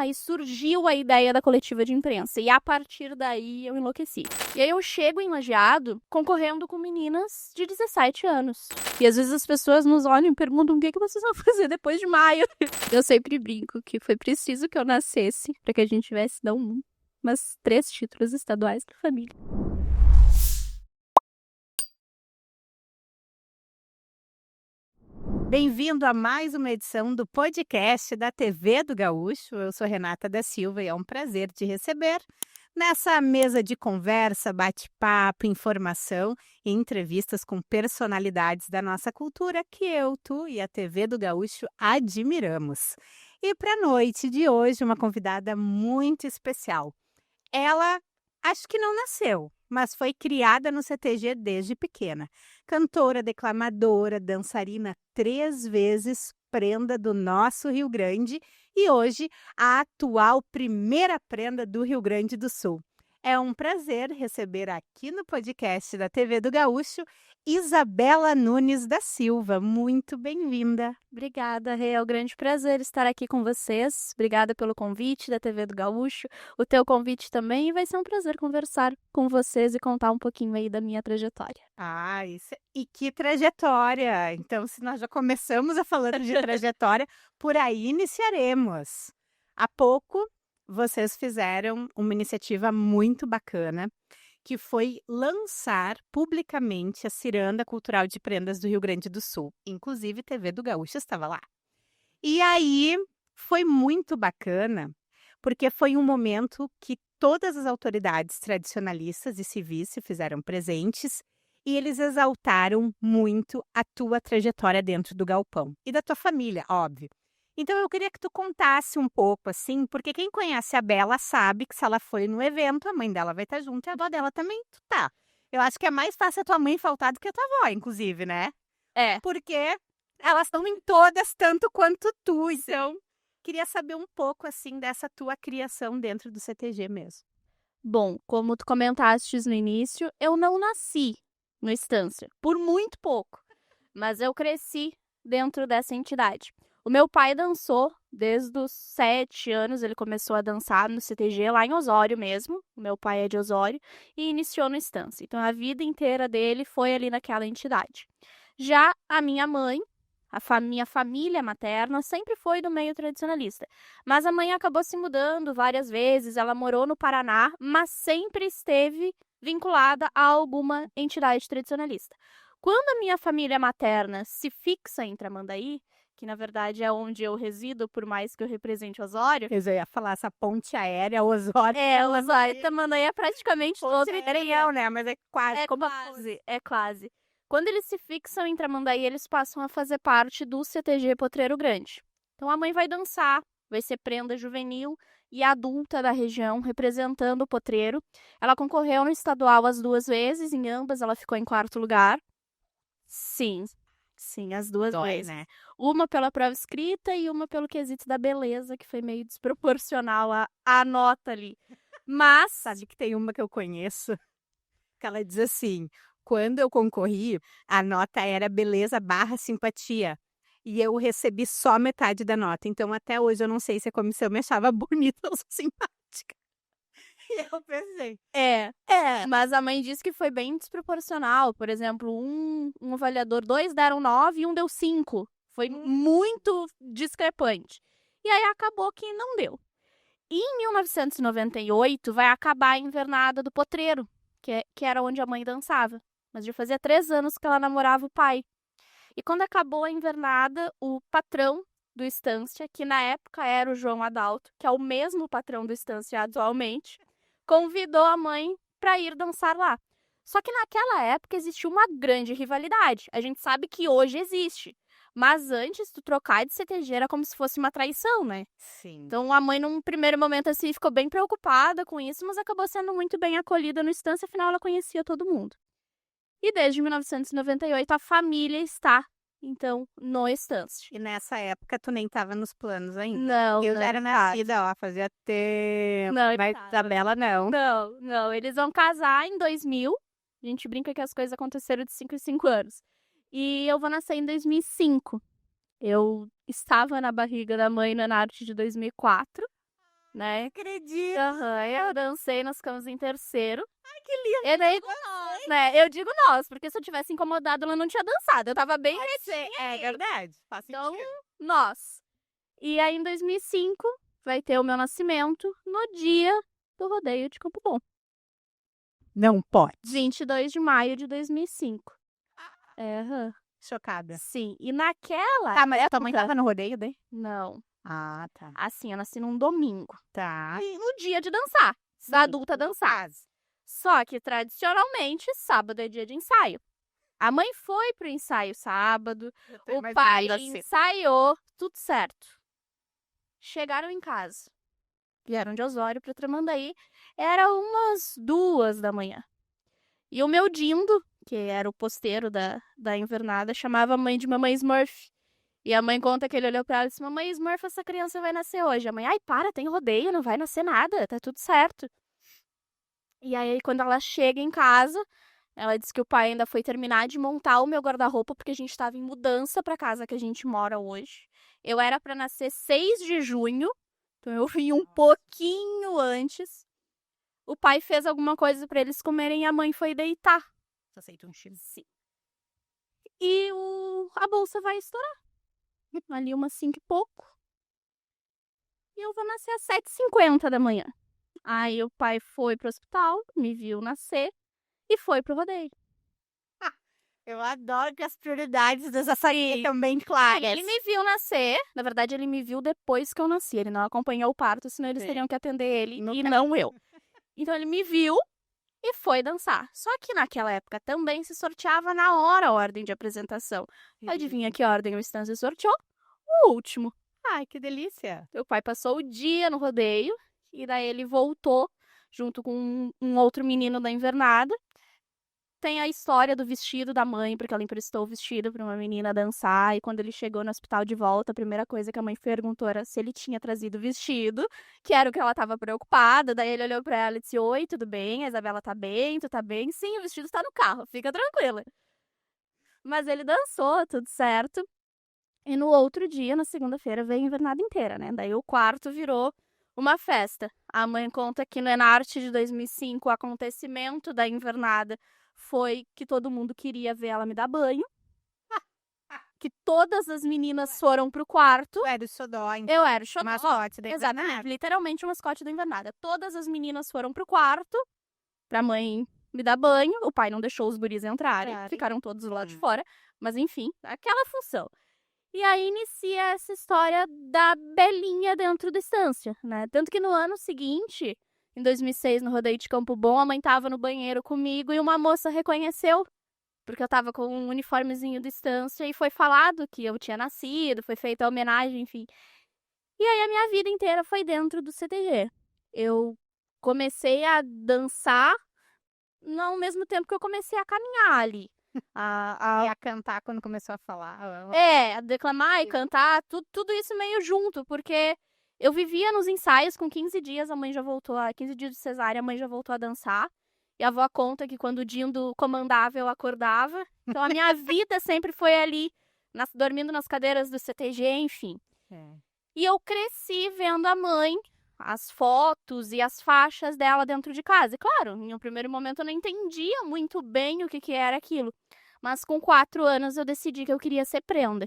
Aí surgiu a ideia da coletiva de imprensa. E a partir daí eu enlouqueci. E aí eu chego em Lajeado concorrendo com meninas de 17 anos. E às vezes as pessoas nos olham e perguntam o que vocês vão fazer depois de maio. Eu sempre brinco que foi preciso que eu nascesse para que a gente tivesse não mas 3 títulos estaduais da família. Bem-vindo a mais uma edição do podcast da TV do Gaúcho. Eu sou Renata da Silva e é um prazer te receber nessa mesa de conversa, bate-papo, informação e entrevistas com personalidades da nossa cultura que eu, tu e a TV do Gaúcho admiramos. E para a noite de hoje, uma convidada muito especial. Ela acho que não nasceu, mas foi criada no CTG desde pequena. Cantora, declamadora, dançarina, 3 vezes prenda do nosso Rio Grande e hoje a atual primeira prenda do Rio Grande do Sul. É um prazer receber aqui no podcast da TV do Gaúcho Isabela Nunes da Silva. Muito bem-vinda. Obrigada, Rê. É um grande prazer estar aqui com vocês. Obrigada pelo convite da TV do Gaúcho. O teu convite também. E vai ser um prazer conversar com vocês e contar um pouquinho aí da minha trajetória. E que trajetória! Então, se nós já começamos a falar de trajetória, por aí iniciaremos. Há pouco, vocês fizeram uma iniciativa muito bacana, que foi lançar publicamente a Ciranda Cultural de Prendas do Rio Grande do Sul. Inclusive, TV do Gaúcho estava lá. E aí, foi muito bacana, porque foi um momento que todas as autoridades tradicionalistas e civis se fizeram presentes e eles exaltaram muito a tua trajetória dentro do galpão e da tua família, óbvio. Então eu queria que tu contasse um pouco assim, porque quem conhece a Bela sabe que se ela foi no evento, a mãe dela vai estar junto e a avó dela também tu tá. Eu acho que é mais fácil a tua mãe faltar do que a tua avó, inclusive, né? É. Porque elas estão em todas tanto quanto tu, então queria saber um pouco assim dessa tua criação dentro do CTG mesmo. Bom, como tu comentaste no início, eu não nasci no Estância, por muito pouco, mas eu cresci dentro dessa entidade. O meu pai dançou desde os 7 anos, ele começou a dançar no CTG lá em Osório mesmo, o meu pai é de Osório, e iniciou no Estância. Então a vida inteira dele foi ali naquela entidade. Já a minha mãe, minha família materna sempre foi do meio tradicionalista. Mas a mãe acabou se mudando várias vezes, ela morou no Paraná, mas sempre esteve vinculada a alguma entidade tradicionalista. Quando a minha família materna se fixa em Tramandaí, que na verdade é onde eu resido, por mais que eu represente Osório. Eu já ia falar essa ponte aérea, Osório. Osório, Tramandaí é praticamente todo Aérea, né? Mas é quase. É quase. Quando eles se fixam em Tramandaí, eles passam a fazer parte do CTG Potreiro Grande. Então a mãe vai dançar, vai ser prenda juvenil e adulta da região, representando o potreiro. Ela concorreu no estadual as 2 vezes, em ambas ela ficou em 4º lugar. Sim, as 2 vezes. Né? Uma pela prova escrita e uma pelo quesito da beleza, que foi meio desproporcional a nota ali. Mas sabe que tem uma que eu conheço, que ela diz assim, quando eu concorri, a nota era beleza / simpatia. E eu recebi só metade da nota. Então, até hoje, eu não sei se a comissão me achava bonita ou simpática. E eu pensei. Mas a mãe disse que foi bem desproporcional. Por exemplo, um avaliador, 2 deram 9 e um deu 5. Foi muito discrepante. E aí acabou que não deu. E em 1998 vai acabar a invernada do potreiro, que era onde a mãe dançava. Mas já fazia 3 anos que ela namorava o pai. E quando acabou a invernada, o patrão do Estância, que na época era o João Adalto, que é o mesmo patrão do Estância atualmente, convidou a mãe para ir dançar lá. Só que naquela época existia uma grande rivalidade. A gente sabe que hoje existe. Mas antes, tu trocar de CTG era como se fosse uma traição, né? Sim. Então a mãe, num primeiro momento assim, ficou bem preocupada com isso, mas acabou sendo muito bem acolhida no Estância, afinal ela conhecia todo mundo. E desde 1998 a família está, então, no Estância. E nessa época tu nem estava nos planos ainda? Não, eu era nascida, ó, fazia tempo. Não, mas Isabela não. Não, eles vão casar em 2000. A gente brinca que as coisas aconteceram de 5 em 5 anos. E eu vou nascer em 2005. Eu estava na barriga da mãe na Narte de 2004. né? Acredito. Aham, eu dancei Nós Ficamos em Terceiro. Ai, que lindo. Eu digo nós, né? Eu digo nós, porque se eu tivesse incomodado, ela não tinha dançado. Eu tava bem É verdade. Faz Então, sentido. nós. E aí, em 2005, vai ter o meu nascimento no dia do rodeio de Campo Bom. Não pode. 22 de maio de 2005. Aham. Chocada. Sim. E naquela... Tá, mas tua mãe época- tava no rodeio daí? Não. Ah, tá. Assim, eu nasci num domingo. Tá. E no dia de dançar. Da adulta dançar. Só que, tradicionalmente, sábado é dia de ensaio. A mãe foi pro ensaio sábado, o pai ensaiou, tudo certo. Chegaram em casa. Vieram de Osório para Tramandaí. Era umas 2 da manhã. E o meu Dindo, que era o posteiro da invernada, chamava a mãe de Mamãe Smurf. E a mãe conta que ele olhou pra ela e disse: Mamãe Smurf, essa criança vai nascer hoje. A mãe: ai, para, tem rodeio, não vai nascer nada, tá tudo certo. E aí, quando ela chega em casa, ela disse que o pai ainda foi terminar de montar o meu guarda-roupa, porque a gente estava em mudança pra casa que a gente mora hoje. Eu era pra nascer 6 de junho, então eu vim um pouquinho antes. O pai fez alguma coisa pra eles comerem e a mãe foi deitar. Aceita um chile. Sim. E a bolsa vai estourar. Ali umas 5 e pouco. E eu vou nascer às 7h50 da manhã. Aí o pai foi pro hospital, me viu nascer e foi pro rodeio. Eu adoro que as prioridades das açaí estão bem claras. Ele me viu nascer. Na verdade, ele me viu depois que eu nasci. Ele não acompanhou o parto, senão eles teriam que atender ele e não eu. Então ele me viu e foi dançar. Só que naquela época também se sorteava na hora a ordem de apresentação. Adivinha que ordem o Estância sorteou? O último. Ai, que delícia. Meu pai passou o dia no rodeio e daí ele voltou junto com um outro menino da invernada. Tem a história do vestido da mãe, porque ela emprestou o vestido para uma menina dançar. E quando ele chegou no hospital de volta, a primeira coisa que a mãe perguntou era se ele tinha trazido o vestido, que era o que ela estava preocupada. Daí ele olhou para ela e disse: oi, tudo bem? A Isabela tá bem? Tu tá bem? Sim, o vestido está no carro, fica tranquila. Mas ele dançou, tudo certo. E no outro dia, na segunda-feira, veio a invernada inteira, né? Daí o quarto virou uma festa. A mãe conta que no Enarte de 2005, o acontecimento da invernada foi que todo mundo queria ver ela me dar banho. Que todas as meninas foram pro quarto. Tu era o xodó, então. Eu era o xodó. Mascote da Exatamente, invernada. literalmente o mascote da invernada. Todas as meninas foram pro quarto pra mãe me dar banho. O pai não deixou os guris entrarem. Ficaram todos do lado de fora. Mas enfim, aquela função. E aí inicia essa história da Belinha dentro da estância, né? Tanto que no ano seguinte, em 2006, no rodeio de Campo Bom, a mãe tava no banheiro comigo e uma moça reconheceu, porque eu tava com um uniformezinho de estância e foi falado que eu tinha nascido, foi feita a homenagem, enfim. E aí a minha vida inteira foi dentro do CTG. Eu comecei a dançar ao mesmo tempo que eu comecei a caminhar ali. E a cantar quando começou a falar. A declamar e cantar, tudo isso meio junto, porque eu vivia nos ensaios com 15 dias, a mãe já voltou, 15 dias de cesárea, a mãe já voltou a dançar. E a avó conta que quando o Dindo comandava, eu acordava. Então a minha vida sempre foi ali, dormindo nas cadeiras do CTG, enfim. E eu cresci vendo a mãe, as fotos e as faixas dela dentro de casa. E claro, em um primeiro momento eu não entendia muito bem o que era aquilo. Mas com 4 anos eu decidi que eu queria ser prenda.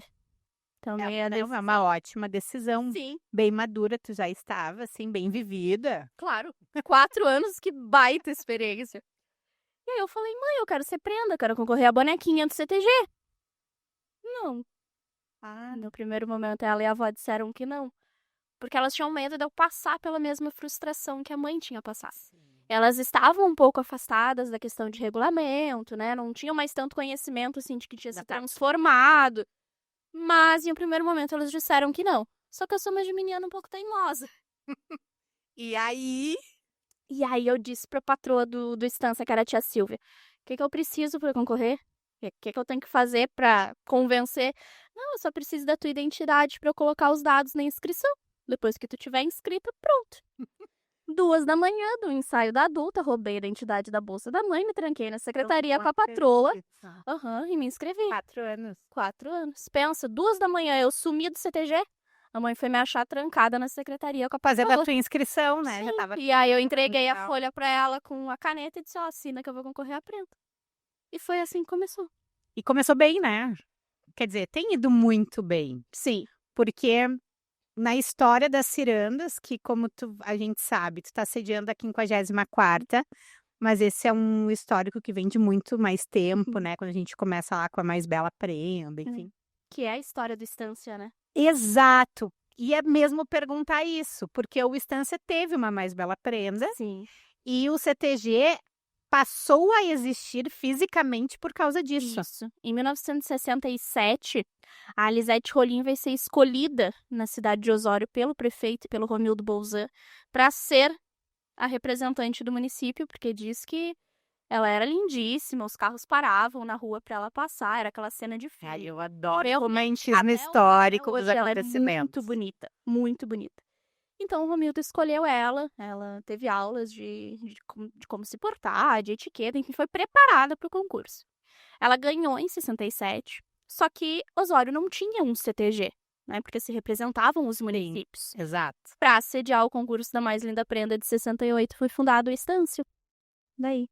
Então, É uma ótima decisão. Sim, Bem madura, tu já estava, assim, bem vivida. claro. 4 anos, que baita experiência. E aí eu falei: mãe, eu quero ser prenda, quero concorrer à bonequinha do CTG. Não. No primeiro momento ela e a avó disseram que não. Porque elas tinham medo de eu passar pela mesma frustração que a mãe tinha passado. Elas estavam um pouco afastadas da questão de regulamento, né? Não tinham mais tanto conhecimento, assim, de que tinha se transformado. Mas, em um primeiro momento, elas disseram que não. Só que eu sou uma geminiana um pouco teimosa. E aí? E aí eu disse pra patroa do Estância, que era a tia Silvia: o que eu preciso pra concorrer? O que eu tenho que fazer pra convencer? Não, eu só preciso da tua identidade pra eu colocar os dados na inscrição. Depois que tu tiver inscrita, pronto. 2 da manhã, do ensaio da adulta, roubei a identidade da bolsa da mãe, me tranquei na secretaria com a patroa. E me inscrevi. 4 anos. 4 anos. Pensa, 2 da manhã eu sumi do CTG, A mãe foi me achar trancada na secretaria com a Fazendo a papelada. tua inscrição, né? Já Sim. tava... E aí eu entreguei a Legal. folha pra ela com a caneta e disse, ó, assina que eu vou concorrer à Prenda. E foi assim que começou. E começou bem, né? Quer dizer, tem ido muito bem. Sim. Porque na história das cirandas, que como a gente sabe, tu tá sediando a 54ª, mas esse é um histórico que vem de muito mais tempo, né? Quando a gente começa lá com a Mais Bela Prenda, enfim. Que é a história do Estância, né? Exato. E é mesmo perguntar isso, porque o Estância teve uma Mais Bela Prenda Sim. e o CTG passou a existir fisicamente por causa disso. Isso. Em 1967, a Lisete Rolim vai ser escolhida na cidade de Osório pelo prefeito e pelo Romildo Bolzan para ser a representante do município, porque diz que ela era lindíssima, os carros paravam na rua para ela passar, era aquela cena de filme. Ai, eu adoro Eu- o romantismo até histórico dos hoje ela é acontecimentos. muito bonita, muito bonita. Então o Romildo escolheu ela teve aulas de como se portar, de etiqueta, enfim, foi preparada para o concurso. Ela ganhou em 67, só que Osório não tinha um CTG, né, porque se representavam os municípios. Exato. Para sediar o concurso da Mais Linda Prenda de 68, foi fundado o Estância. Daí.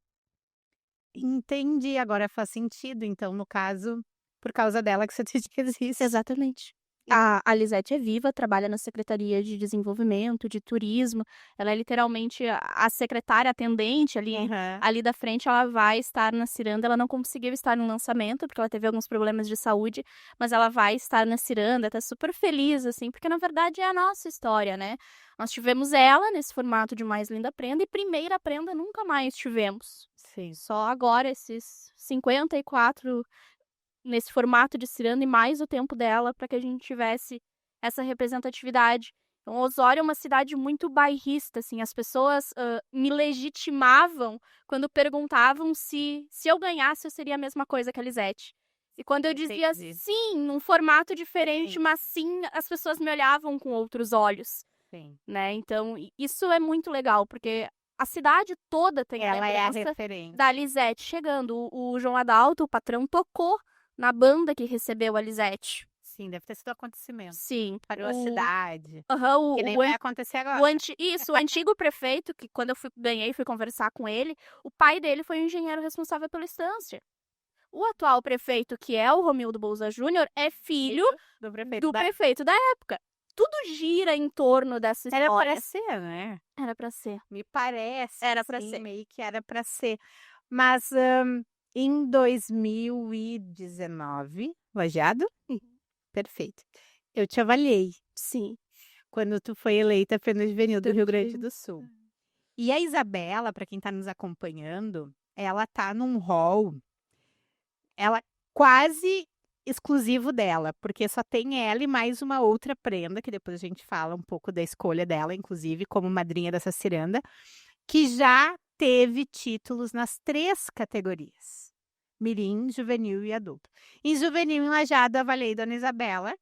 Entendi, agora faz sentido, então, no caso, por causa dela que o CTG existe. Exatamente. A Lisete é viva, trabalha na Secretaria de Desenvolvimento, de Turismo. Ela é literalmente a secretária atendente ali. Uhum. Ali da frente, ela vai estar na ciranda. Ela não conseguiu estar no lançamento, porque ela teve alguns problemas de saúde, mas ela vai estar na ciranda, tá super feliz, assim, porque na verdade é a nossa história, né? Nós tivemos ela nesse formato de Mais Linda Prenda e Primeira Prenda nunca mais tivemos. Sim. Só agora, esses 54 nesse formato de ciranda e mais o tempo dela para que a gente tivesse essa representatividade. Então, Osório é uma cidade muito bairrista, assim, as pessoas me legitimavam quando perguntavam se eu ganhasse eu seria a mesma coisa que a Lisete. E quando eu dizia Entendi. sim, num formato diferente, Sim. mas sim, as pessoas me olhavam com outros olhos, Sim. né? Então, isso é muito legal, porque a cidade toda tem Ela é a lembrança referência. da Lisete chegando. O João Adalto, o patrão, tocou na banda que recebeu a Lisete. Sim, deve ter sido acontecimento. Sim. Parou a cidade. Aham, Que nem vai acontecer agora. o antigo prefeito, que quando eu fui conversar com ele, o pai dele foi o engenheiro responsável pela estância. O atual prefeito, que é o Romildo Bolzan Júnior, é filho do prefeito. do prefeito da época. Tudo gira em torno dessa história. Era pra ser, né? Era pra ser. Me parece. Era pra sim, ser. meio que era pra ser. Mas em 2019, Lajeado? Perfeito. Eu te avaliei Sim. quando tu foi eleita Prêmio Juvenil do Rio Grande do Sul. E a Isabela, para quem está nos acompanhando, ela tá num hall, ela quase exclusivo dela, porque só tem ela e mais uma outra prenda, que depois a gente fala um pouco da escolha dela, inclusive, como madrinha dessa ciranda, que já teve títulos nas 3 categorias: mirim, juvenil e adulto. Em juvenil, em Lajeado, eu avaliei Dona Isabela,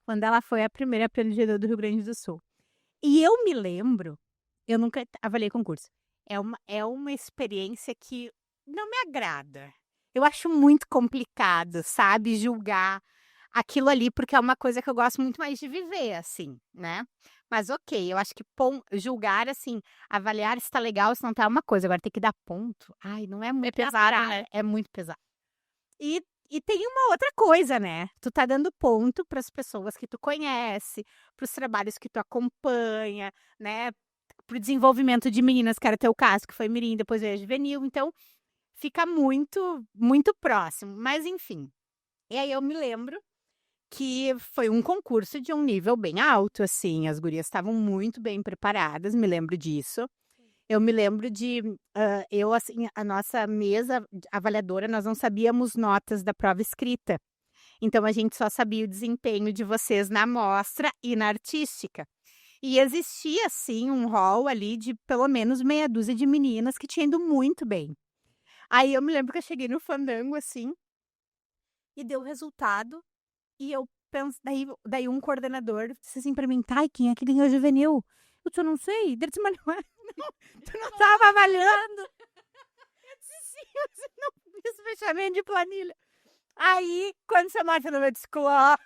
quando ela foi a primeira aprendizada do Rio Grande do Sul. E eu me lembro, eu nunca avaliei concurso, é uma experiência que não me agrada. Eu acho muito complicado, sabe, julgar aquilo ali, porque é uma coisa que eu gosto muito mais de viver, assim, né? Mas ok, eu acho que julgar, assim, avaliar se tá legal, se não tá, é uma coisa. Agora, ter que dar ponto, ai, não é muito pesado, pesado, né? É muito pesado. E tem uma outra coisa, né? Tu tá dando ponto para as pessoas que tu conhece, para os trabalhos que tu acompanha, né? Pro desenvolvimento de meninas, que era teu caso, que foi mirim, depois veio a juvenil. Então, fica muito, muito próximo. Mas, enfim. E aí eu me lembro que foi um concurso de um nível bem alto, assim. As gurias estavam muito bem preparadas, me lembro disso. Eu me lembro de, assim, a nossa mesa avaliadora, nós não sabíamos notas da prova escrita. Então, a gente só sabia o desempenho de vocês na mostra e na artística. E existia, sim, um hall ali de pelo menos meia dúzia de meninas que tinham ido muito bem. Aí eu me lembro que eu cheguei no fandango, assim, e deu o resultado, e eu penso, daí um coordenador disse assim pra mim, tá, e quem é que ganhou juvenil? Eu não sei. Ele disse, mas não é, tu não tava avaliando? Eu disse, sim, você não fiz fechamento de planilha. Aí, quando você marca no meu, eu disse, claro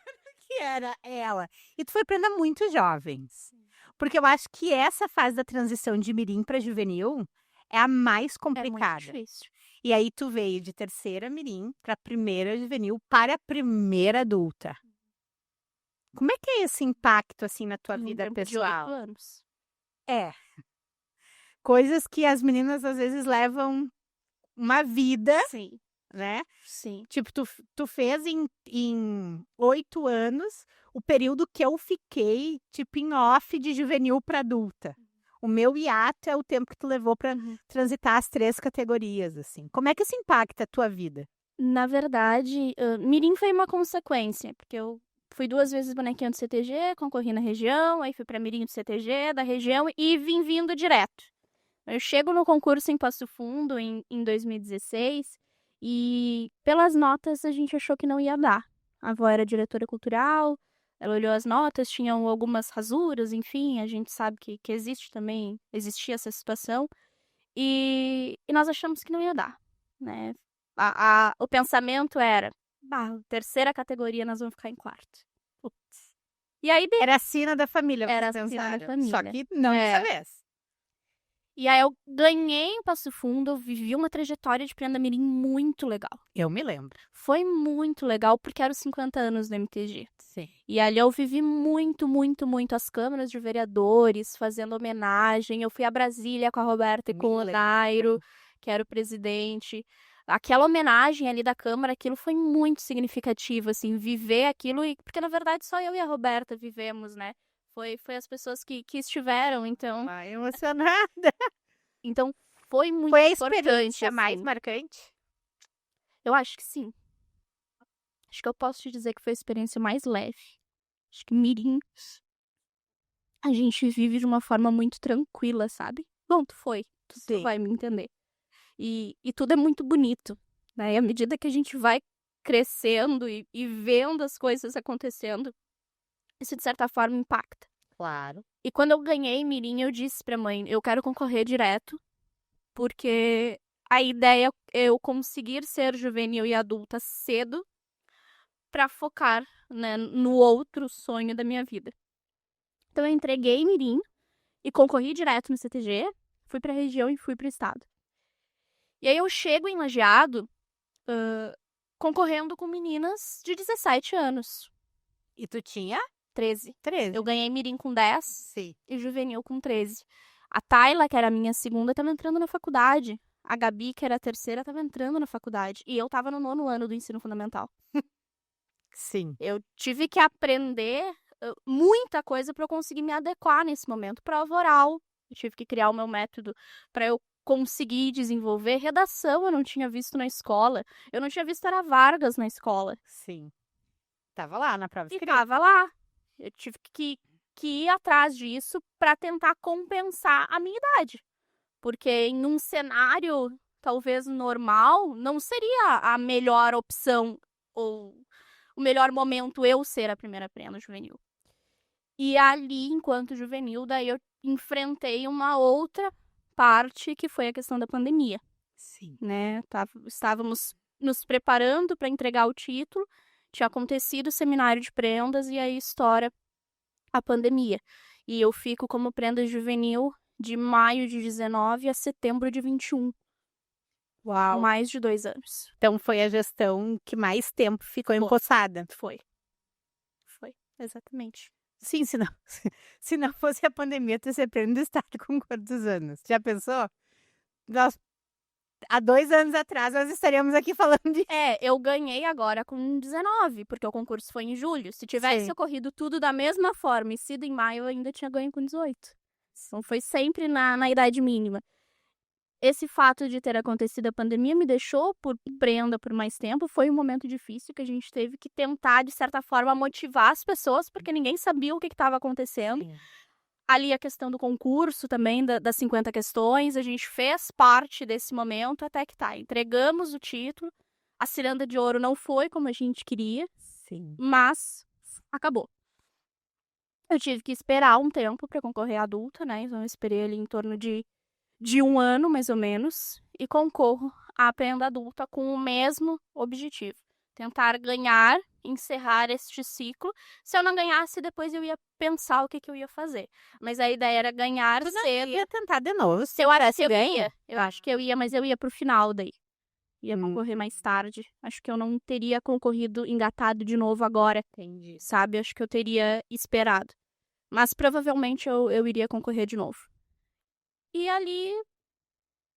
que era ela. E tu foi prenda muito jovens. Porque eu acho que essa fase da transição de mirim para juvenil é a mais É muito complicada. difícil. E aí tu veio de terceira mirim para primeira juvenil para a primeira adulta. Como é que é esse impacto assim na tua Num vida tempo de 8 pessoal? anos. É. Coisas que as meninas às vezes levam uma vida, Sim, né? sim. Tipo, tu fez em 8 anos o período que eu fiquei, tipo, em off de juvenil para adulta. O meu hiato é o tempo que tu levou para Uhum. transitar as 3 categorias, assim. Como é que isso impacta a tua vida? Na verdade, mirim foi uma consequência, porque eu fui 2 vezes bonequinha do CTG, concorri na região, aí fui pra mirim do CTG, da região, e vim vindo direto. Eu chego no concurso em Passo Fundo em 2016 e pelas notas a gente achou que não ia dar. A avó era diretora cultural, ela olhou as notas, tinham algumas rasuras, enfim, a gente sabe que existe também, existia essa situação, e nós achamos que não ia dar, né? O pensamento era, bah, terceira categoria nós vamos ficar em quarto. Putz. E aí, Era a sina da família, era vocês a sina da pensaram. Só família. que não dessa É. vez. E aí eu ganhei em Passo Fundo, eu vivi uma trajetória de prenda mirim muito legal. Eu me lembro. Foi muito legal porque eram os 50 anos do MTG. Sim. E ali eu vivi muito, muito, muito as câmaras de vereadores, fazendo homenagem. Eu fui a Brasília com a Roberta e Me com o lembro. Nairo, que era o presidente. Aquela homenagem ali da Câmara, aquilo foi muito significativo, assim, viver aquilo. Porque, na verdade, só eu e a Roberta vivemos, né? Foi as pessoas que estiveram, então... Ai, emocionada. Então, foi muito Foi a importante, experiência mais assim. marcante? Eu acho que sim. Acho que eu posso te dizer que foi a experiência mais leve. Acho que mirim a gente vive de uma forma muito tranquila, sabe? Bom, tu foi. Tu Sim. vai me entender. E tudo é muito bonito, né? E à medida que a gente vai crescendo e vendo as coisas acontecendo, isso de certa forma impacta. Claro. E quando eu ganhei mirim, eu disse pra mãe, eu quero concorrer direto, porque a ideia é eu conseguir ser juvenil e adulta cedo pra focar, né, no outro sonho da minha vida. Então eu entreguei mirim e concorri direto no CTG, fui pra região e fui pro estado. E aí eu chego em Lajeado concorrendo com meninas de 17 anos, E tu tinha? 13. 13. Eu ganhei mirim com 10 Sim. e juvenil com 13. A Tayla, que era a minha segunda, tava entrando na faculdade. A Gabi, que era a terceira, tava entrando na faculdade. E eu tava no 9º ano do ensino fundamental. Sim. Eu tive que aprender muita coisa para eu conseguir me adequar nesse momento. Prova oral, eu tive que criar o meu método para eu conseguir desenvolver. Redação eu não tinha visto na escola. Eu não tinha visto era Vargas na escola. Sim. Tava lá na prova E escrita. tava lá. Eu tive que ir atrás disso para tentar compensar a minha idade. Porque em um cenário talvez normal, não seria a melhor opção ou o melhor momento eu ser a primeira prenda juvenil. E ali, enquanto juvenil, daí eu enfrentei uma outra parte que foi a questão da pandemia, Sim. né? Estávamos nos preparando para entregar o título, tinha acontecido o seminário de prendas e aí estoura a pandemia. E eu fico como prenda juvenil de maio de 19 a setembro de 21. Uau. Mais de 2 anos. Então foi a gestão que mais tempo ficou Foi. empossada. Foi, exatamente. Sim, se não fosse a pandemia, tu ia ser prêmio do estado com quantos anos? Já pensou? Nós, há 2 anos atrás, nós estaríamos aqui falando de... Eu ganhei agora com 19, porque o concurso foi em julho. Se tivesse Sim. ocorrido tudo da mesma forma e sido em maio, eu ainda tinha ganho com 18. Então foi sempre na idade mínima. Esse fato de ter acontecido a pandemia me deixou por prenda por mais tempo. Foi um momento difícil que a gente teve que tentar, de certa forma, motivar as pessoas, porque ninguém sabia o que estava acontecendo. Sim. Ali a questão do concurso também, das 50 questões, a gente fez parte desse momento até que entregamos o título. A ciranda de ouro não foi como a gente queria, Sim. mas acabou. Eu tive que esperar um tempo para concorrer à adulta, né? Então eu esperei ali em torno de 1 ano, mais ou menos, e concorro à prenda adulta com o mesmo objetivo. Tentar ganhar encerrar este ciclo. Se eu não ganhasse, depois eu ia pensar o que eu ia fazer. Mas a ideia era ganhar Tu não cedo. ia tentar de novo, se Eu acho tivesse que eu ganho. ia. Eu acho que eu ia, mas eu ia pro final daí. Ia Hum. concorrer mais tarde. Acho que eu não teria concorrido engatado de novo agora, Entendi. sabe? Acho que eu teria esperado. Mas provavelmente eu iria concorrer de novo. E ali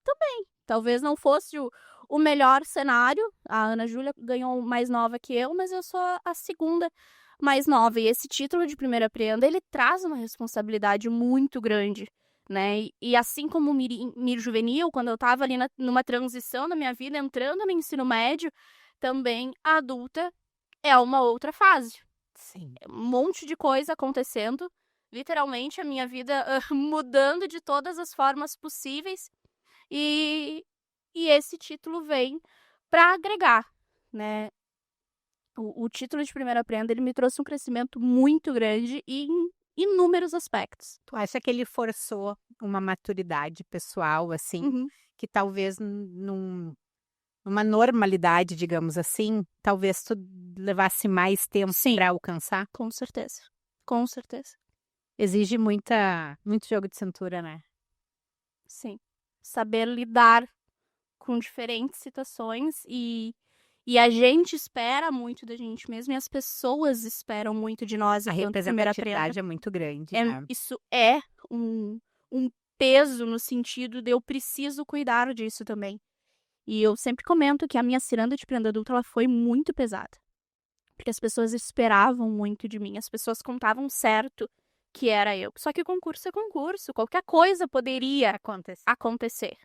também. Talvez não fosse o melhor cenário. A Ana Júlia ganhou mais nova que eu, mas eu sou a segunda mais nova. E esse título de primeira prenda, ele traz uma responsabilidade muito grande, né? E assim como o Mir Juvenil, quando eu estava ali numa transição na minha vida, entrando no ensino médio, também a adulta é uma outra fase. Sim. Um monte de coisa acontecendo. Literalmente, a minha vida mudando de todas as formas possíveis. E esse título vem para agregar, né? O título de primeira prenda, ele me trouxe um crescimento muito grande em inúmeros aspectos. Tu acha que ele forçou uma maturidade pessoal, assim, que talvez numa normalidade, digamos assim, talvez tu levasse mais tempo Sim. para alcançar? Com certeza. Com certeza. Exige muito jogo de cintura, né? Sim. Saber lidar com diferentes situações e a gente espera muito da gente mesmo e as pessoas esperam muito de nós A enquanto primeira prenda. representatividade é muito grande, né? Isso é um peso no sentido de eu preciso cuidar disso também. E eu sempre comento que a minha ciranda de prenda adulta ela foi muito pesada. Porque as pessoas esperavam muito de mim, as pessoas contavam certo que era eu. Só que concurso é concurso, qualquer coisa poderia acontecer.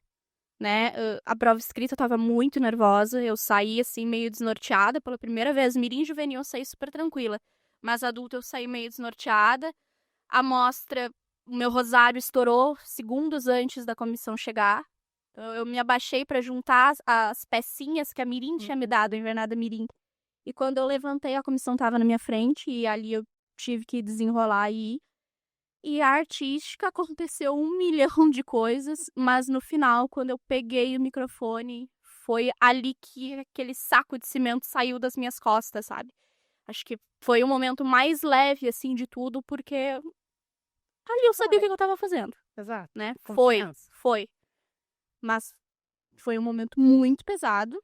Né? A prova escrita eu tava muito nervosa, eu saí assim meio desnorteada pela primeira vez. Mirim juvenil eu saí super tranquila, mas adulta eu saí meio desnorteada. A mostra, o meu rosário estourou segundos antes da comissão chegar. Eu me abaixei para juntar as pecinhas que a Mirim tinha me dado, a invernada Mirim. E quando eu levantei, a comissão tava na minha frente e ali eu tive que desenrolar e ir. E a artística aconteceu 1 milhão de coisas, mas no final, quando eu peguei o microfone, foi ali que aquele saco de cimento saiu das minhas costas, sabe? Acho que foi o momento mais leve, assim, de tudo, porque ali eu sabia o que eu tava fazendo, Exato. né? Confiança. Foi. Mas foi um momento muito pesado.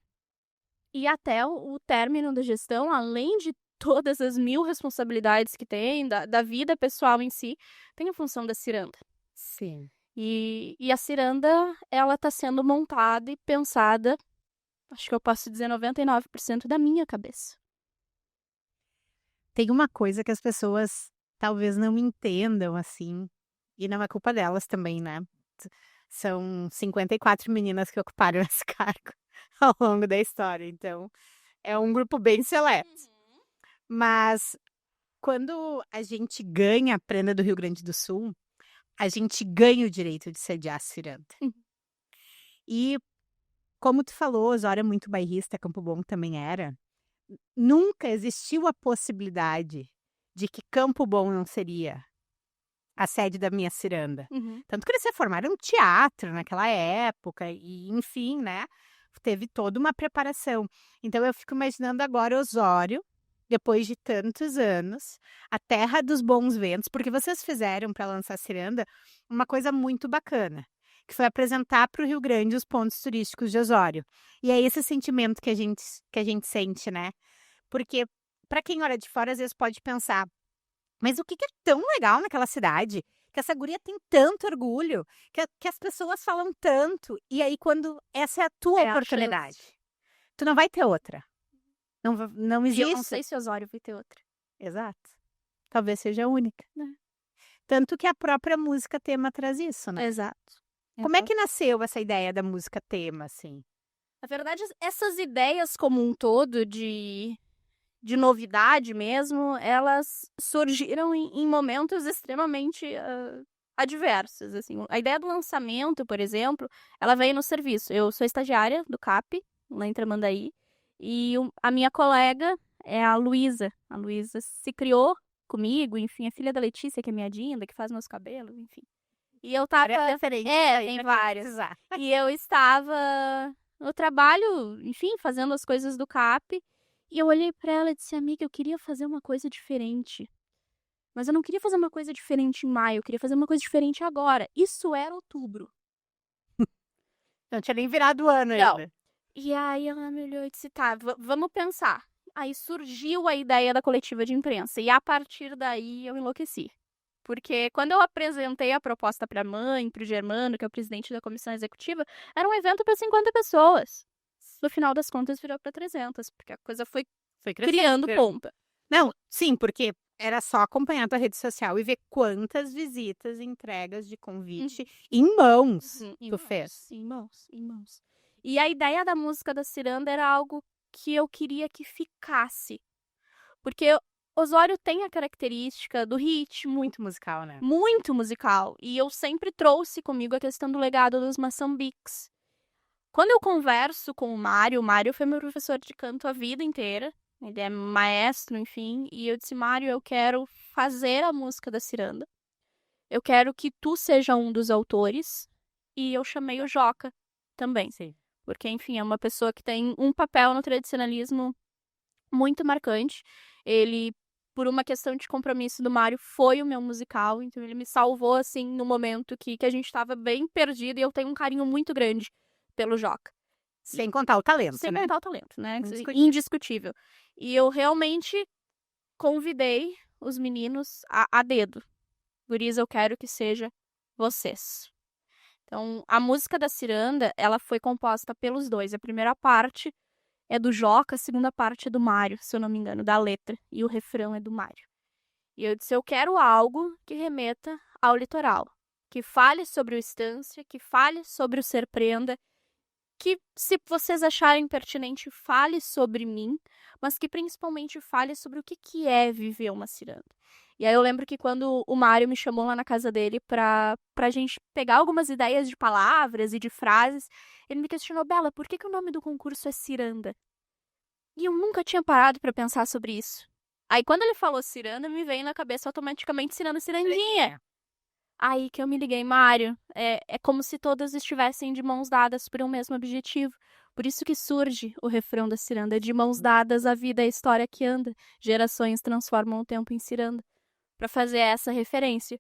E até o término da gestão, além de todas as 1000 responsabilidades que tem, da vida pessoal em si, tem a função da ciranda. Sim. E a ciranda, ela tá sendo montada e pensada, acho que eu posso dizer 99% da minha cabeça. Tem uma coisa que as pessoas talvez não entendam, assim, e não é culpa delas também, né? São 54 meninas que ocuparam esse cargo ao longo da história, então é um grupo bem seleto. Mas quando a gente ganha a prenda do Rio Grande do Sul, a gente ganha o direito de sediar a ciranda. E como tu falou, Osório é muito bairrista, Campo Bom também era. Nunca existiu a possibilidade de que Campo Bom não seria a sede da minha ciranda. Tanto que eles se formaram um teatro naquela época e, enfim, né? Teve toda uma preparação. Então eu fico imaginando agora Osório, depois de tantos anos, a terra dos bons ventos, porque vocês fizeram para lançar a ciranda uma coisa muito bacana, que foi apresentar para o Rio Grande os pontos turísticos de Osório. E é esse sentimento que a gente sente, né? Porque para quem olha de fora às vezes pode pensar, mas o que é tão legal naquela cidade? Que essa guria tem tanto orgulho, que as pessoas falam tanto. E aí, quando essa é a tua oportunidade, tu não vai ter outra. Não E existe. eu não sei se Osório vai ter outra. Exato. Talvez seja a única. Tanto que a própria música tema traz isso, né? Exato. Como é que nasceu essa ideia da música tema, assim? Na verdade, essas ideias como um todo de novidade mesmo, elas surgiram em momentos extremamente adversos, assim. A ideia do lançamento, por exemplo, ela veio no serviço. Eu sou estagiária do CAP, lá em Tramandaí, e a minha colega é a Luísa. A Luísa se criou comigo, enfim, a filha da Letícia, que é minha Dinda, que faz meus cabelos, enfim. E eu tava... tem várias. E eu estava no trabalho, enfim, fazendo as coisas do CAP, E eu olhei pra ela e disse, amiga, eu queria fazer uma coisa diferente. Mas eu não queria fazer uma coisa diferente em maio, eu queria fazer uma coisa diferente agora. Isso era outubro. Não tinha nem virado o ano Não. ainda. E aí ela me olhou e disse, tá, vamos pensar. Aí surgiu a ideia da coletiva de imprensa. E a partir daí eu enlouqueci. Porque quando eu apresentei a proposta para a mãe, para o Germano, que é o presidente da comissão executiva, era um evento para 50 pessoas. No final das contas, virou para 300, porque a coisa foi criando pompa. Não, sim, porque era só acompanhar a tua rede social e ver quantas visitas e entregas de convite em mãos tu fez. Em mãos. E a ideia da música da Ciranda era algo que eu queria que ficasse. Porque Osório tem a característica do ritmo. Muito musical, né? Muito musical. E eu sempre trouxe comigo a questão do legado dos maçambiques. Quando eu converso com o Mário foi meu professor de canto a vida inteira. Ele é maestro, enfim. E eu disse, Mário, eu quero fazer a música da Ciranda. Eu quero que tu seja um dos autores. E eu chamei o Joca também. Sim. Porque, enfim, é uma pessoa que tem um papel no tradicionalismo muito marcante. Ele, por uma questão de compromisso do Mário, foi o meu musical. Então ele me salvou, assim, no momento que a gente estava bem perdido. E eu tenho um carinho muito grande pelo Joca. Sem contar o talento, Sem né? contar o talento, né? Indiscutível. Indiscutível. E eu realmente convidei os meninos a dedo. Guris, eu quero que seja vocês. Então, a música da Ciranda, ela foi composta pelos dois. A primeira parte é do Joca, a segunda parte é do Mário, se eu não me engano, da letra. E o refrão é do Mário. E eu disse, eu quero algo que remeta ao litoral. Que fale sobre o Estância, que fale sobre o Ser Prenda, que, se vocês acharem pertinente, fale sobre mim, mas que principalmente fale sobre o que é viver uma ciranda. E aí eu lembro que quando o Mário me chamou lá na casa dele pra gente pegar algumas ideias de palavras e de frases, ele me questionou, Bela, por que o nome do concurso é Ciranda? E eu nunca tinha parado pra pensar sobre isso. Aí quando ele falou ciranda, me veio na cabeça automaticamente Ciranda Cirandinha. Aí que eu me liguei, Mário, é como se todas estivessem de mãos dadas por um mesmo objetivo. Por isso que surge o refrão da ciranda, de mãos dadas a vida é a história que anda, gerações transformam o tempo em ciranda, para fazer essa referência.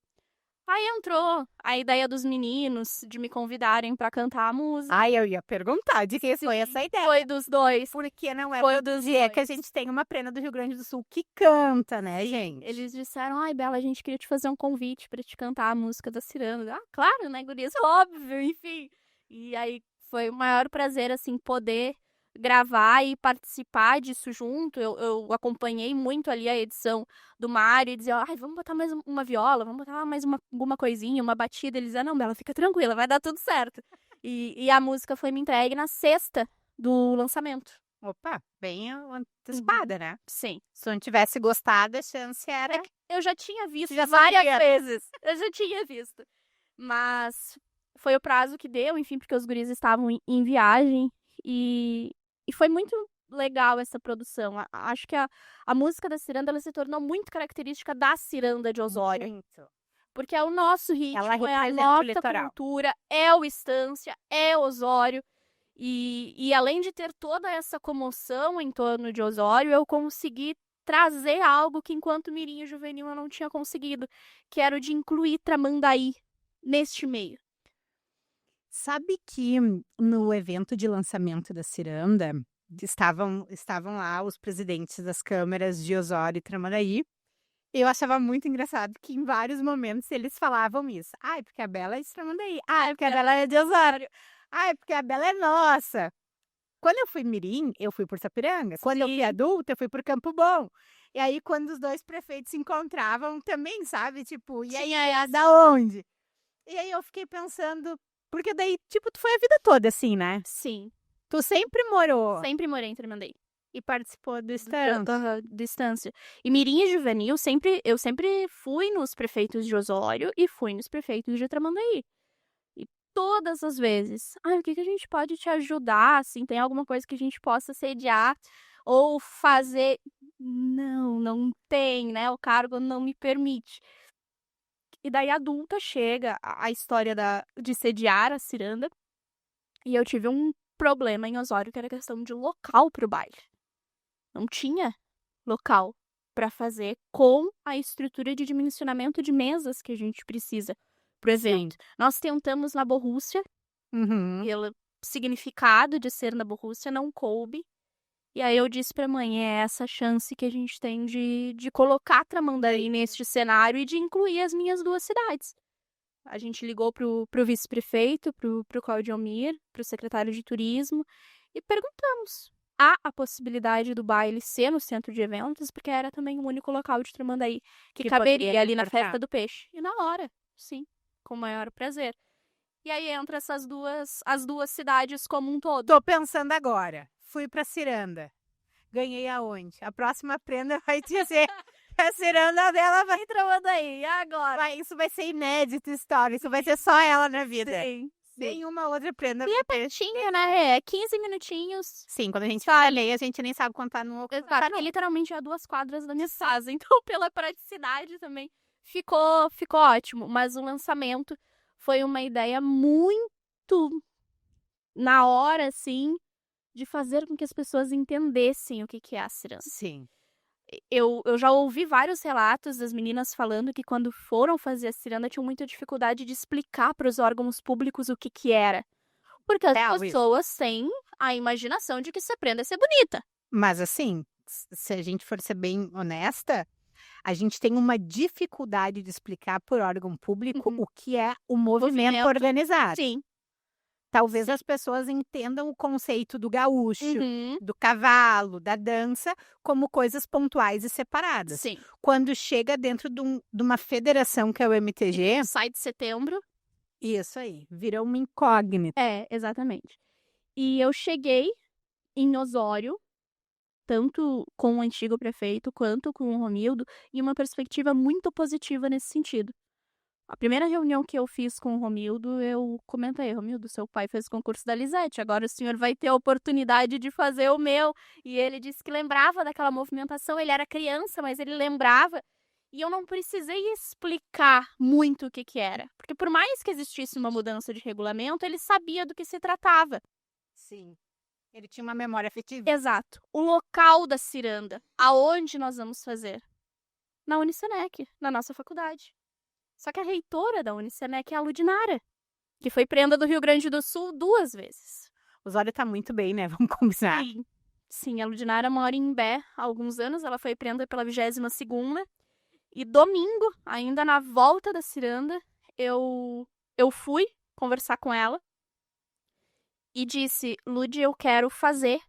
Aí entrou a ideia dos meninos de me convidarem para cantar a música. Ai, eu ia perguntar de quem foi essa ideia. Foi dos dois. Porque não é Foi todo dos dia dois. que a gente tem uma prena do Rio Grande do Sul que canta, né, gente? Eles disseram, ai, Bela, a gente queria te fazer um convite para te cantar a música da ciranda. Ah, claro, né, gurias? Óbvio, enfim. E aí foi o maior prazer, assim, poder gravar e participar disso junto. Eu acompanhei muito ali a edição do Mário e dizia, ai, vamos botar mais uma viola, vamos botar mais alguma coisinha, uma batida. Ele dizia, não, Bela, fica tranquila, vai dar tudo certo. E a música foi me entregue na sexta do lançamento. Opa, bem antecipada, né? Sim. Se não tivesse gostado, a chance era... Eu já tinha visto Já várias sabia. vezes. Eu já tinha visto. Mas foi o prazo que deu, enfim, porque os guris estavam em viagem. E foi muito legal essa produção. Acho que a música da ciranda ela se tornou muito característica da ciranda de Osório. Muito. Porque é o nosso ritmo, Ela é a representa o nossa litoral. cultura, é o Estância, é Osório. E além de ter toda essa comoção em torno de Osório, eu consegui trazer algo que enquanto mirim juvenil eu não tinha conseguido, que era o de incluir Tramandaí neste meio. Sabe que no evento de lançamento da ciranda, estavam lá os presidentes das câmaras de Osório e Tramandaí. Eu achava muito engraçado que em vários momentos eles falavam isso. Ai, porque a Bela é de Tramandaí. Ai, porque a Bela é de Osório. Ai, porque a Bela é nossa. Quando eu fui mirim, eu fui por Sapiranga. Quando eu fui adulta, eu fui por Campo Bom. E aí, quando os dois prefeitos se encontravam, também, sabe? Tipo, e aí, da onde? E aí eu fiquei pensando, porque daí, tipo, tu foi a vida toda assim, né? Sim. Tu sempre morou. Sempre morei em Tramandaí. E participou do Estância. Distância. E mirim e juvenil, eu sempre fui nos prefeitos de Osório e fui nos prefeitos de Tramandaí. E todas as vezes, o que a gente pode te ajudar, assim, tem alguma coisa que a gente possa sediar ou fazer? Não tem, né? O cargo não me permite. E daí, adulta, chega a história de sediar a ciranda. E eu tive um problema em Osório, que era a questão de local para o baile. Não tinha local para fazer com a estrutura de dimensionamento de mesas que a gente precisa pro evento. Nós tentamos na Borrússia, Uhum. pelo significado de ser na Borrússia, não coube. E aí eu disse pra mãe, é essa chance que a gente tem de colocar Tramandaí neste cenário e de incluir as minhas 2 cidades. A gente ligou pro vice-prefeito, pro Claudio Almir, pro secretário de turismo e perguntamos. Há a possibilidade do baile ser no centro de eventos, porque era também o único local de Tramandaí que caberia poderia ali na ofertar. festa do peixe. E na hora, sim, com o maior prazer. E aí entra as duas cidades como um todo. Tô pensando agora. Fui pra ciranda. Ganhei aonde? A próxima prenda vai dizer que a ciranda dela vai... Tramandaí, e agora? Isso vai ser inédito, história. Isso vai ser só ela na vida. Sim. Nenhuma outra prenda E vai é ter. pertinho, né? É 15 minutinhos. Sim, quando a gente Sabe? lê, a gente nem sabe quanto tá no... Exato. É literalmente a 2 quadras da minha casa. Então, pela praticidade também, ficou ótimo. Mas o lançamento foi uma ideia muito na hora, assim, de fazer com que as pessoas entendessem o que é a ciranda. Sim. Eu já ouvi vários relatos das meninas falando que quando foram fazer a ciranda tinham muita dificuldade de explicar para os órgãos públicos o que era. Porque as Real isso. pessoas têm a imaginação de que se aprenda a ser bonita. Mas assim, se a gente for ser bem honesta, a gente tem uma dificuldade de explicar por órgão público o que é o movimento organizado. Sim. Talvez as pessoas entendam o conceito do gaúcho, Uhum. do cavalo, da dança, como coisas pontuais e separadas. Sim. Quando chega dentro de uma federação que é o MTG, Sai de setembro. isso aí, vira uma incógnita. É, exatamente. E eu cheguei em Osório, tanto com o antigo prefeito quanto com o Romildo, em uma perspectiva muito positiva nesse sentido. A primeira reunião que eu fiz com o Romildo, eu comentei, Romildo, seu pai fez o concurso da Lisete, agora o senhor vai ter a oportunidade de fazer o meu. E ele disse que lembrava daquela movimentação, ele era criança, mas ele lembrava. E eu não precisei explicar muito o que era, porque por mais que existisse uma mudança de regulamento, ele sabia do que se tratava. Sim, ele tinha uma memória afetiva. Exato. O local da ciranda, aonde nós vamos fazer? Na Unicenec, na nossa faculdade. Só que a reitora da Unicenec é a Ludinara, que foi prenda do Rio Grande do Sul 2 vezes. Osório tá muito bem, né? Vamos combinar. Sim, a Ludinara mora em Imbé há alguns anos, ela foi prenda pela 22ª. E domingo, ainda na volta da ciranda, eu fui conversar com ela e disse, Lud, eu quero fazer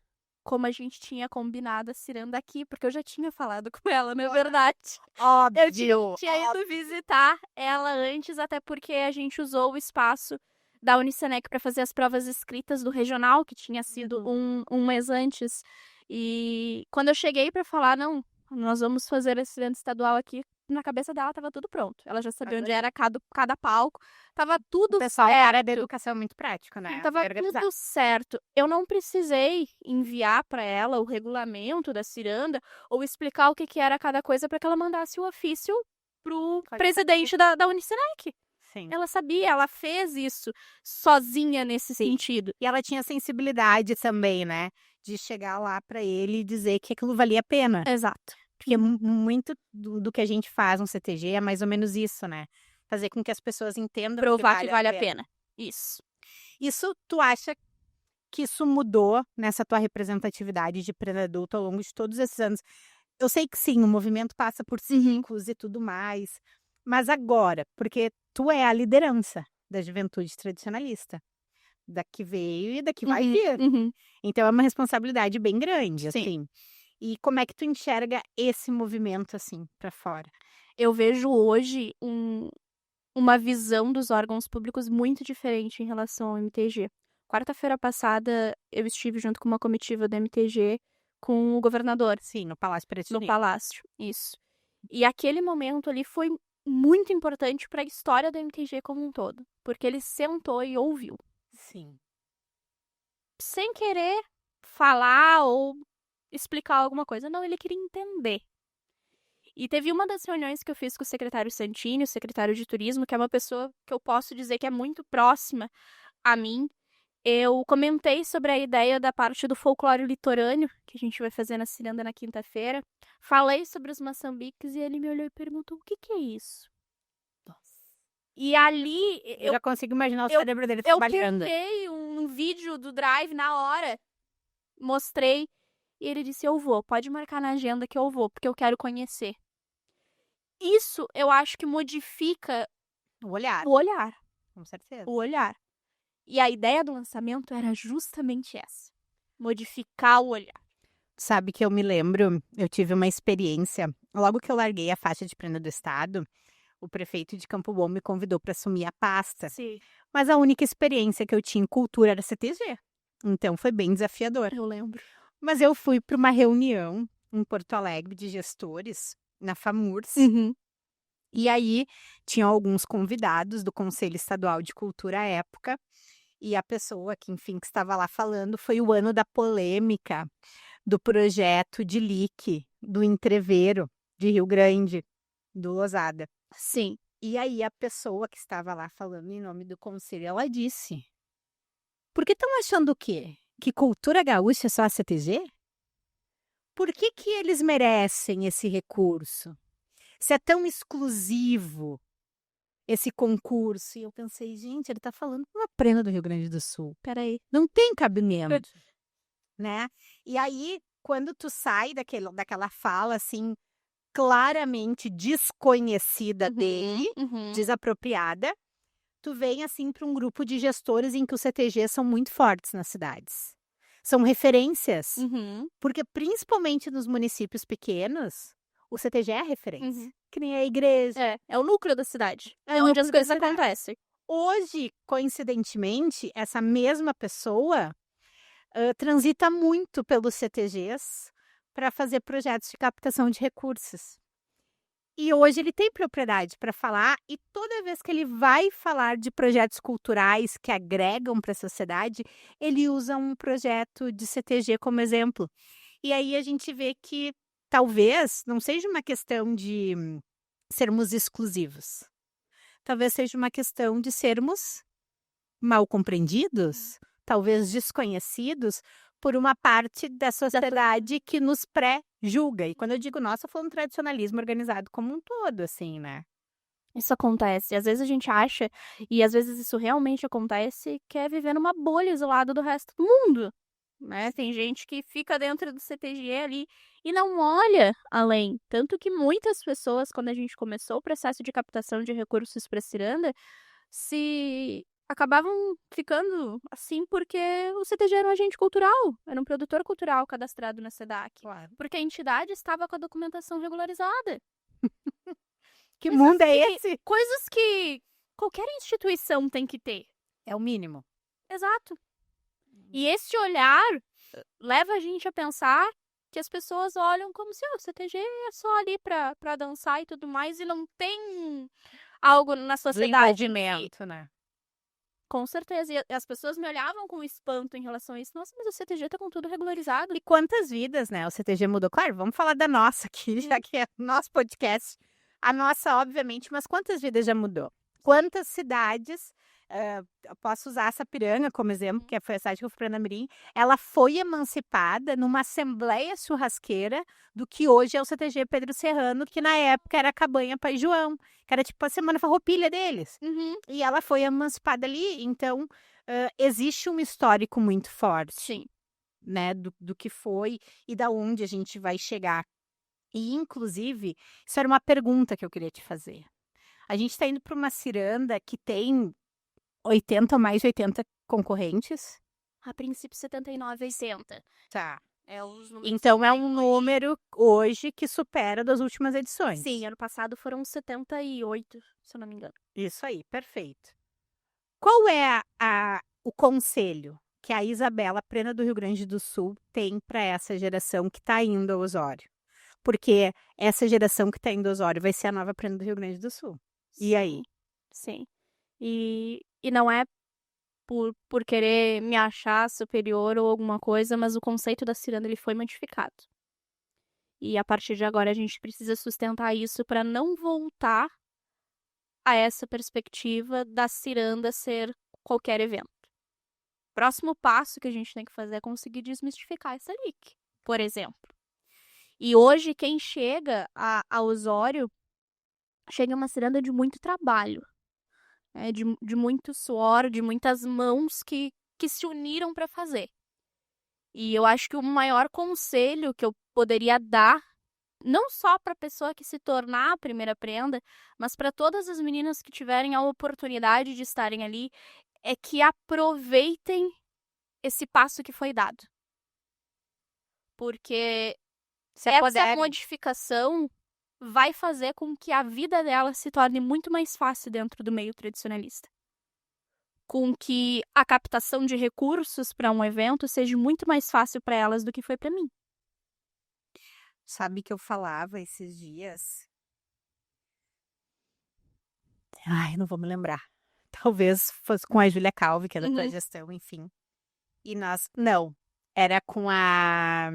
como a gente tinha combinado a ciranda aqui, porque eu já tinha falado com ela, na verdade. Óbvio! Eu tinha ido visitar ela antes, até porque a gente usou o espaço da Unicenec para fazer as provas escritas do regional, que tinha sido um mês antes. E quando eu cheguei para falar, não, nós vamos fazer a ciranda estadual aqui, na cabeça dela estava tudo pronto. Ela já sabia onde era cada palco, tava tudo O pessoal certo. área da educação é muito prático, né? Tava tudo certo. Eu não precisei enviar para ela o regulamento da ciranda ou explicar o que era cada coisa para que ela mandasse o ofício pro presidente da Unicenec. Sim. Ela sabia, ela fez isso sozinha nesse sentido. E ela tinha sensibilidade também, né? De chegar lá para ele e dizer que aquilo valia a pena. Exato. Porque muito do que a gente faz no CTG é mais ou menos isso, né? Fazer com que as pessoas entendam Provar que vale a pena. Isso. Isso, tu acha que isso mudou nessa tua representatividade de prenda adulto ao longo de todos esses anos? Eu sei que sim, o movimento passa por ciclos e tudo mais. Mas agora, porque tu é a liderança da juventude tradicionalista. Daqui veio e daqui vai vir. Então é uma responsabilidade bem grande, assim. E como é que tu enxerga esse movimento, assim, para fora? Eu vejo hoje uma visão dos órgãos públicos muito diferente em relação ao MTG. Quarta-feira passada, eu estive junto com uma comitiva do MTG com o governador. Sim, no Palácio Preto. No Palácio, isso. E aquele momento ali foi muito importante para a história do MTG como um todo. Porque ele sentou e ouviu. Sim. Sem querer falar ou explicar alguma coisa. Não, ele queria entender. E teve uma das reuniões que eu fiz com o secretário Santini, o secretário de turismo, que é uma pessoa que eu posso dizer que é muito próxima a mim. eu comentei sobre a ideia da parte do folclore litorâneo, que a gente vai fazer na ciranda na quinta-feira. Falei sobre os maçambiques e ele me olhou e perguntou: o que que é isso? E ali Eu já consigo imaginar o eu- cérebro dele eu trabalhando. peguei um vídeo do Drive na hora, mostrei, e ele disse: eu vou, pode marcar na agenda que eu vou, porque eu quero conhecer. Isso eu acho que modifica O olhar, o olhar. com certeza. O olhar. E a ideia do lançamento era justamente essa: modificar o olhar. Sabe que eu me lembro, eu tive uma experiência, logo que eu larguei a faixa de pleno do estado, o prefeito de Campo Bom me convidou para assumir a pasta. Sim, Mas a única experiência que eu tinha em cultura era CTG. Então foi bem desafiador. eu lembro. Mas eu fui para uma reunião em Porto Alegre de gestores, na FAMURS. E aí tinham alguns convidados do Conselho Estadual de Cultura à época. E a pessoa que, enfim, que estava lá falando foi o ano da polêmica do projeto de LIC do Entreveiro de Rio Grande, do Losada. Sim. E aí a pessoa que estava lá falando em nome do conselho, ela disse: por que estão achando o quê? Que cultura gaúcha é só a CTG? Por que que eles merecem esse recurso? Se é tão exclusivo esse concurso. E eu pensei, gente, ele está falando com uma prenda do Rio Grande do Sul. Peraí. Não tem cabimento, né? E aí, quando tu sai daquela fala, assim, claramente desconhecida dele, desapropriada, tu vem, assim, para um grupo de gestores em que os CTG são muito fortes nas cidades. São referências, porque principalmente nos municípios pequenos, o CTG é a referência. Que nem a igreja. É o núcleo da cidade. É É o onde as núcleo da coisas cidade. acontecem. Hoje, coincidentemente, essa mesma pessoa transita muito pelos CTGs para fazer projetos de captação de recursos. E hoje ele tem propriedade para falar, e toda vez que ele vai falar de projetos culturais que agregam para a sociedade, ele usa um projeto de CTG como exemplo. E aí a gente vê que talvez não seja uma questão de sermos exclusivos. Talvez seja uma questão de sermos mal compreendidos, talvez desconhecidos por uma parte da sociedade que nos pré-julga. E quando eu digo nós, eu tô falando tradicionalismo organizado como um todo, assim, né? Isso acontece. Às vezes a gente acha, e às vezes isso realmente acontece, que é viver numa bolha isolada do resto do mundo. Né? Tem gente que fica dentro do CTG ali e não olha além. Tanto que muitas pessoas, quando a gente começou o processo de captação de recursos para a ciranda, se acabavam ficando assim porque o CTG era um agente cultural, era um produtor cultural cadastrado na SEDAC. Claro. Porque a entidade estava com a documentação regularizada. Que mundo é esse? Coisas que qualquer instituição tem que ter. É o mínimo. Exato. E esse olhar leva a gente a pensar que as pessoas olham como se o CTG é só ali pra dançar e tudo mais, e não tem algo na sociedade. Desenvolvimento, né? Com certeza. E as pessoas me olhavam com espanto em relação a isso. Nossa, mas o CTG tá com tudo regularizado. E quantas vidas, né? O CTG mudou. Claro, vamos falar da nossa aqui, já que é nosso podcast. A nossa, obviamente, mas quantas vidas já mudou? Quantas cidades, eu posso usar a Sapiranga como exemplo, que foi a cidade que eu fui para Anamirim, ela foi emancipada numa assembleia churrasqueira do que hoje é o CTG Pedro Serrano, que na época era a Cabanha Pai João, que era tipo a Semana Farroupilha deles. E ela foi emancipada ali, então existe um histórico muito forte. Sim. Né, do que foi e da onde a gente vai chegar. E, inclusive, isso era uma pergunta que eu queria te fazer. A gente está indo para uma ciranda que tem 80 ou mais de 80 concorrentes. A princípio, 79, 80. Tá. Os números Então, é um número hoje que supera das últimas edições. Sim, ano passado foram 78, se eu não me engano. Isso aí, perfeito. Qual é o conselho que a Isabela Prena do Rio Grande do Sul tem para essa geração que está indo ao Osório? Porque essa geração que está indo ao Osório vai ser a nova Prena do Rio Grande do Sul. E aí? Sim. E não é por querer me achar superior ou alguma coisa, mas o conceito da ciranda ele foi modificado. E a partir de agora a gente precisa sustentar isso para não voltar a essa perspectiva da ciranda ser qualquer evento. Próximo passo que a gente tem que fazer é conseguir desmistificar essa leak, por exemplo. E hoje, quem chega a Osório, chega uma ciranda de muito trabalho, né? De muito suor, de muitas mãos que se uniram para fazer. E eu acho que o maior conselho que eu poderia dar, não só para a pessoa que se tornar a primeira prenda, mas para todas as meninas que tiverem a oportunidade de estarem ali, é que aproveitem esse passo que foi dado. Porque essa modificação vai fazer com que a vida dela se torne muito mais fácil dentro do meio tradicionalista. Com que a captação de recursos para um evento seja muito mais fácil para elas do que foi para mim. Sabe que eu falava esses dias? Ai, não vou me lembrar. Talvez fosse com a Júlia Calvi, que é da tua gestão, enfim. E nós... Não, era com a...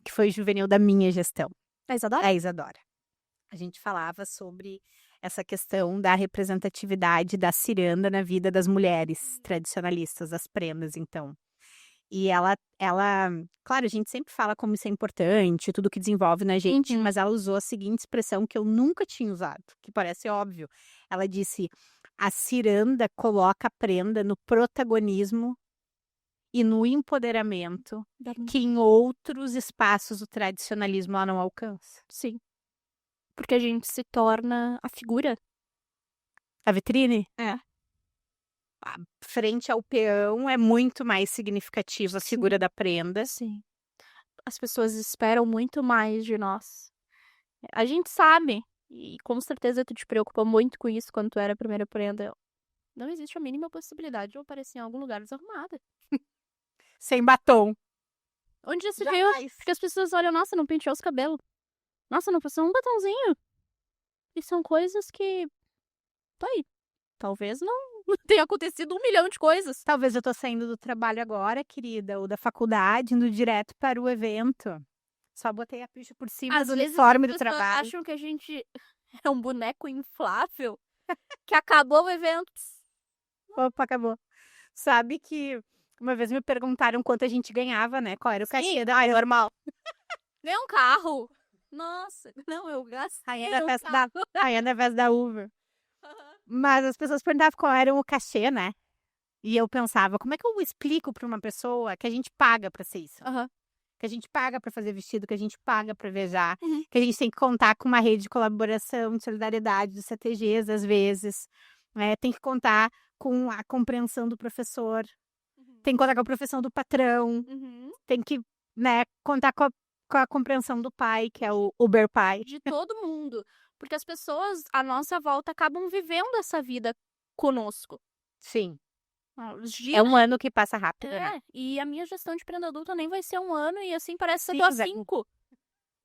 que foi juvenil da minha gestão. A Isadora? A Isadora. A gente falava sobre essa questão da representatividade da ciranda na vida das mulheres tradicionalistas, das prendas, então. E ela, claro, a gente sempre fala como isso é importante, tudo que desenvolve na gente, mas ela usou a seguinte expressão que eu nunca tinha usado, que parece óbvio. Ela disse, a ciranda coloca a prenda no protagonismo e no empoderamento que em outros espaços o tradicionalismo ela não alcança. Sim. Porque a gente se torna a figura. A vitrine? É. Frente ao peão é muito mais significativa a figura da prenda. Sim. As pessoas esperam muito mais de nós. A gente sabe, e com certeza tu te preocupa muito com isso quando tu era a primeira prenda. Não existe a mínima possibilidade de eu aparecer em algum lugar desarrumada. Sem batom. Onde já se viu? Porque as pessoas olham, nossa, não penteou os cabelos. Nossa, não passou um batonzinho. E são coisas que... Tá aí. Talvez não tenha acontecido 1 milhão de coisas. Talvez eu tô saindo do trabalho agora, querida, ou da faculdade, indo direto para o evento. Só botei a picha por cima do uniforme do trabalho. Acham que a gente é um boneco inflável que acabou o evento. Opa, acabou. Sabe que uma vez me perguntaram quanto a gente ganhava, né? Qual era o cachê? Ai, normal. Nem um carro. Nossa, não, eu gastei. Rainha da festa da uva. Mas as pessoas perguntavam qual era o cachê, né? E eu pensava, como é que eu explico para uma pessoa que a gente paga para ser isso? Que a gente paga para fazer vestido, que a gente paga para viajar, que a gente tem que contar com uma rede de colaboração, de solidariedade dos CTGs, às vezes. Tem que contar com a compreensão do professor, tem que contar com a profissão do patrão, tem que, né, contar com a compreensão do pai, que é o Uber pai. De todo mundo. Porque as pessoas à nossa volta acabam vivendo essa vida conosco. Sim. Dias... É um ano que passa rápido, né? E a minha gestão de prenda adulta nem vai ser 1 ano e assim parece que eu tô há 5.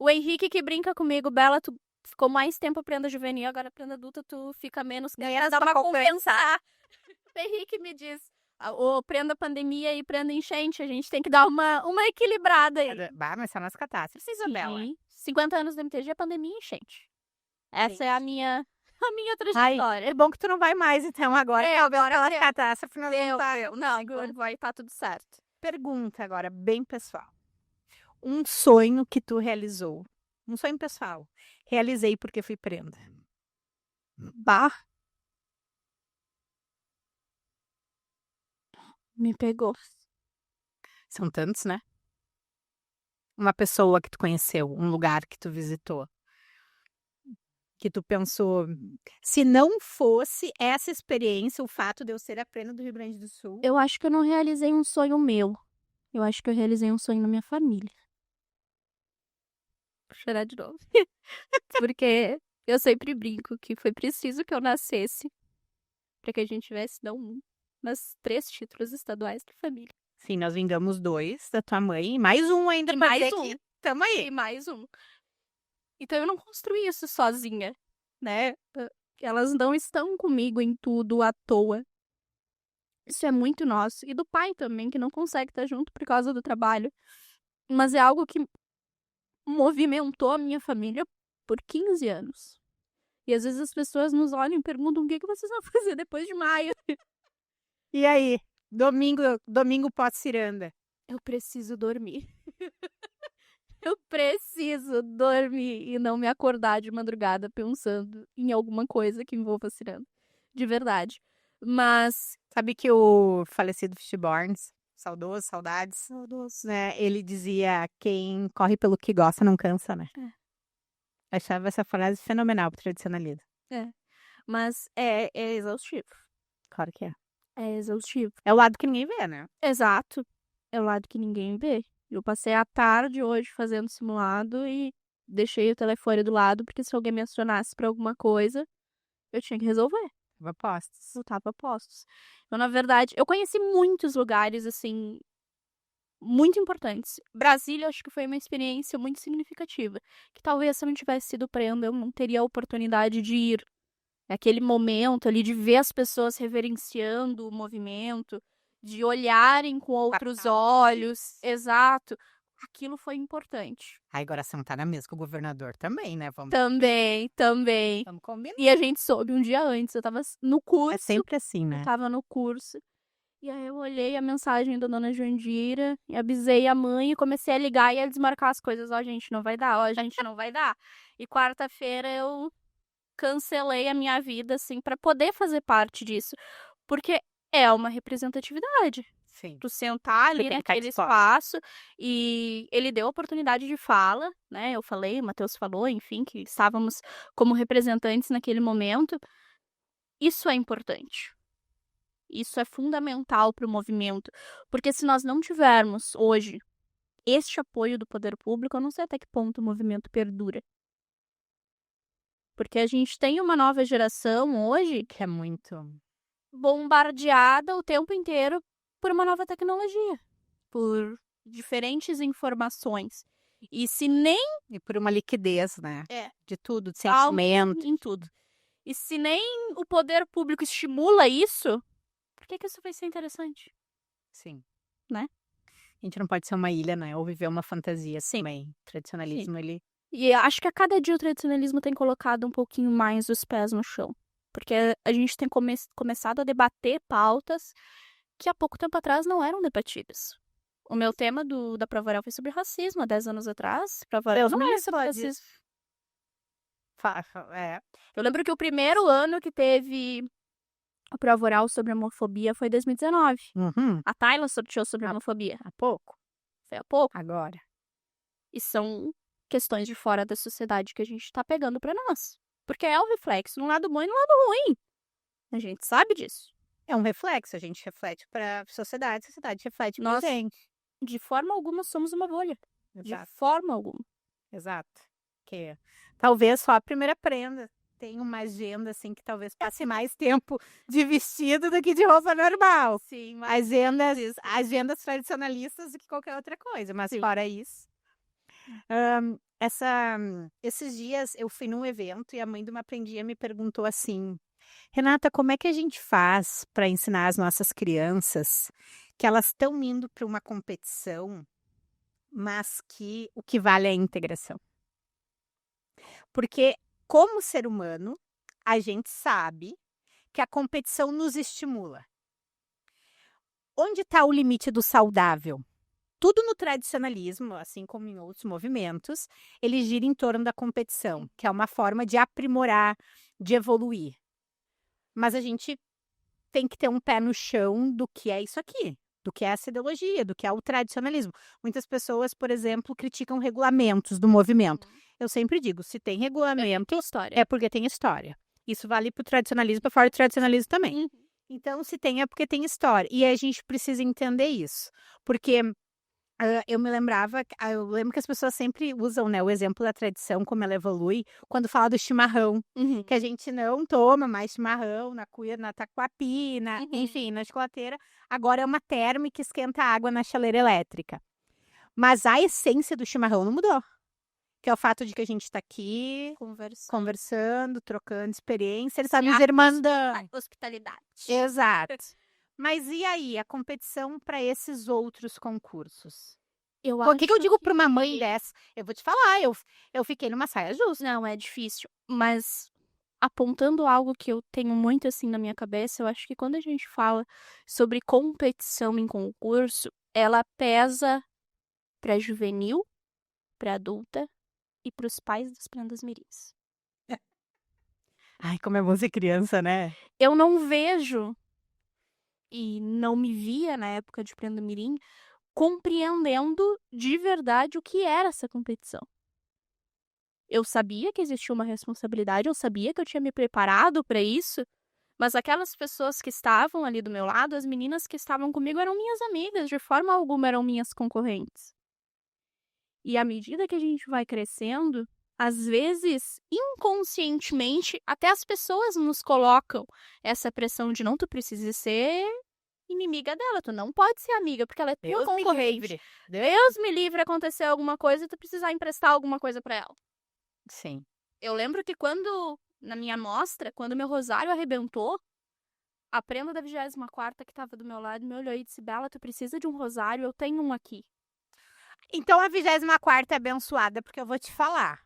O Henrique que brinca comigo, Bela, tu ficou mais tempo prenda juvenil, agora prenda adulta tu fica menos. Dá uma compensar. O Henrique me diz, o prenda pandemia e prenda enchente, a gente tem que dar uma equilibrada aí. Mas só nas catástrofes, Isabela. 50 anos do MTG, pandemia e enchente. Essa é a minha trajetória. Ai, é bom que tu não vai mais, então, agora. Agora ela catástrofe não vai estar tudo certo. Pergunta agora, bem pessoal. Um sonho que tu realizou. Um sonho pessoal. Realizei porque fui prenda. Me pegou. São tantos, né? Uma pessoa que tu conheceu, um lugar que tu visitou. Que tu pensou, se não fosse essa experiência, o fato de eu ser a prenda do Rio Grande do Sul... Eu acho que eu não realizei um sonho meu. Eu acho que eu realizei um sonho na minha família. Vou chorar de novo. Porque eu sempre brinco que foi preciso que eu nascesse para que a gente tivesse, não mas 3 títulos estaduais de família. Sim, nós vingamos 2 da tua mãe, e mais um ainda. E mais um. Tamo aí. E mais um. Então eu não construí isso sozinha, né? Elas não estão comigo em tudo à toa. Isso é muito nosso. E do pai também, que não consegue estar junto por causa do trabalho. Mas é algo que movimentou a minha família por 15 anos. E às vezes as pessoas nos olham e perguntam o que vocês vão fazer depois de maio. E aí? Domingo pós-ciranda. Eu preciso dormir. Eu preciso dormir e não me acordar de madrugada pensando em alguma coisa que envolva ciranda. De verdade. Mas... Sabe que o falecido Fish Barnes, saudoso, saudades, né? Ele dizia, quem corre pelo que gosta não cansa, né? Achava essa frase fenomenal pro tradicionalismo. Mas é exaustivo. Claro que é. É exaustivo. É o lado que ninguém vê, né? Exato. É o lado que ninguém vê. Eu passei a tarde hoje fazendo simulado e deixei o telefone do lado, porque se alguém me acionasse pra alguma coisa, eu tinha que resolver. Tava postos. Eu tava a postos. Então, na verdade, eu conheci muitos lugares, assim, muito importantes. Brasília, acho que foi uma experiência muito significativa. Que talvez se eu não tivesse sido prenda, eu não teria a oportunidade de ir. Aquele momento ali de ver as pessoas reverenciando o movimento, de olharem com outros olhos. Exato. Aquilo foi importante. Aí agora sentar na mesa com o governador também, né? Vamos Também. Vamos combinar. E a gente soube um dia antes, eu tava no curso. É sempre assim, né? Eu tava no curso. E aí eu olhei a mensagem da dona Jandira e avisei a mãe e comecei a ligar e a desmarcar as coisas. Ó, gente, não vai dar, ó, gente, não vai dar. E quarta-feira eu cancelei a minha vida, assim, pra poder fazer parte disso. Porque é uma representatividade. Sim. Tu sentar ali tem que naquele estar espaço e ele deu oportunidade de fala, né? Eu falei, o Matheus falou, enfim, que estávamos como representantes naquele momento. Isso é importante. Isso é fundamental para o movimento, porque se nós não tivermos hoje este apoio do poder público, eu não sei até que ponto o movimento perdura. Porque a gente tem uma nova geração hoje Que é muito... bombardeada o tempo inteiro por uma nova tecnologia, por diferentes informações. E se nem... E por uma liquidez, né? É. De tudo, de sentimento. Em tudo. E se nem o poder público estimula isso, por que isso vai ser interessante? Sim. Né? A gente não pode ser uma ilha, né? Ou viver uma fantasia Sim. também. O tradicionalismo, ele... E acho que a cada dia o tradicionalismo tem colocado um pouquinho mais os pés no chão. Porque a gente tem começado a debater pautas que há pouco tempo atrás não eram debatidas. O meu tema da Prova Oral foi sobre racismo há 10 anos atrás. Prova Oral não era sobre racismo. Eu lembro que o primeiro ano que teve a Prova Oral sobre homofobia foi 2019. Uhum. A Tayla sorteou sobre homofobia. Há pouco? Foi há pouco. Agora. E são questões de fora da sociedade que a gente tá pegando pra nós. Porque é o reflexo, num lado bom e num lado ruim. A gente sabe disso. É um reflexo, a gente reflete para a sociedade reflete pra gente. De forma alguma, somos uma bolha. Exato. De forma alguma. Exato. Que talvez só a primeira prenda tenha uma agenda, assim, que talvez passe mais tempo de vestido do que de roupa normal. Sim, mas... Agendas tradicionalistas do que qualquer outra coisa. Mas Sim. fora isso... esses dias eu fui num evento e a mãe de uma aprendia me perguntou assim: Renata, como é que a gente faz para ensinar as nossas crianças que elas estão indo para uma competição, mas que o que vale é a integração? Porque, como ser humano, a gente sabe que a competição nos estimula. Onde está o limite do saudável? Tudo no tradicionalismo, assim como em outros movimentos, ele gira em torno da competição, que é uma forma de aprimorar, de evoluir. Mas a gente tem que ter um pé no chão do que é isso aqui, do que é essa ideologia, do que é o tradicionalismo. Muitas pessoas, por exemplo, criticam regulamentos do movimento. Eu sempre digo, se tem regulamento, é porque tem história. Isso vale para o tradicionalismo, para fora do tradicionalismo também. Então, se tem, é porque tem história. E a gente precisa entender isso. Porque... eu lembro que as pessoas sempre usam, né, o exemplo da tradição, como ela evolui, quando fala do chimarrão, que a gente não toma mais chimarrão na cuia, na taquapi, enfim, na chocolateira. Agora é uma térmica que esquenta a água na chaleira elétrica. Mas a essência do chimarrão não mudou. Que é o fato de que a gente está aqui conversando, trocando experiência, eles sabem nos irmandando. Hospitalidade. Exato. Mas e aí, a competição para esses outros concursos? O que eu digo para uma mãe dessa? Eu vou te falar, eu fiquei numa saia justa. Não, é difícil, mas apontando algo que eu tenho muito assim na minha cabeça, eu acho que quando a gente fala sobre competição em concurso, ela pesa para juvenil, para adulta e para os pais das prendas mirins. Ai, como é bom ser criança, né? Eu não vejo e não me via na época de prenda mirim compreendendo de verdade o que era essa competição. Eu sabia que existia uma responsabilidade, eu sabia que eu tinha me preparado para isso, mas aquelas pessoas que estavam ali do meu lado, as meninas que estavam comigo eram minhas amigas, de forma alguma eram minhas concorrentes. E à medida que a gente vai crescendo, às vezes, inconscientemente, até as pessoas nos colocam essa pressão de não, tu precisa ser inimiga dela, tu não pode ser amiga, porque ela é tua concorrente. Deus me livre acontecer alguma coisa e tu precisar emprestar alguma coisa pra ela. Sim. Eu lembro que na minha mostra, quando meu rosário arrebentou, a prenda da 24ª que tava do meu lado me olhou e disse, Bela, tu precisa de um rosário, eu tenho um aqui. Então a 24ª é abençoada, porque eu vou te falar.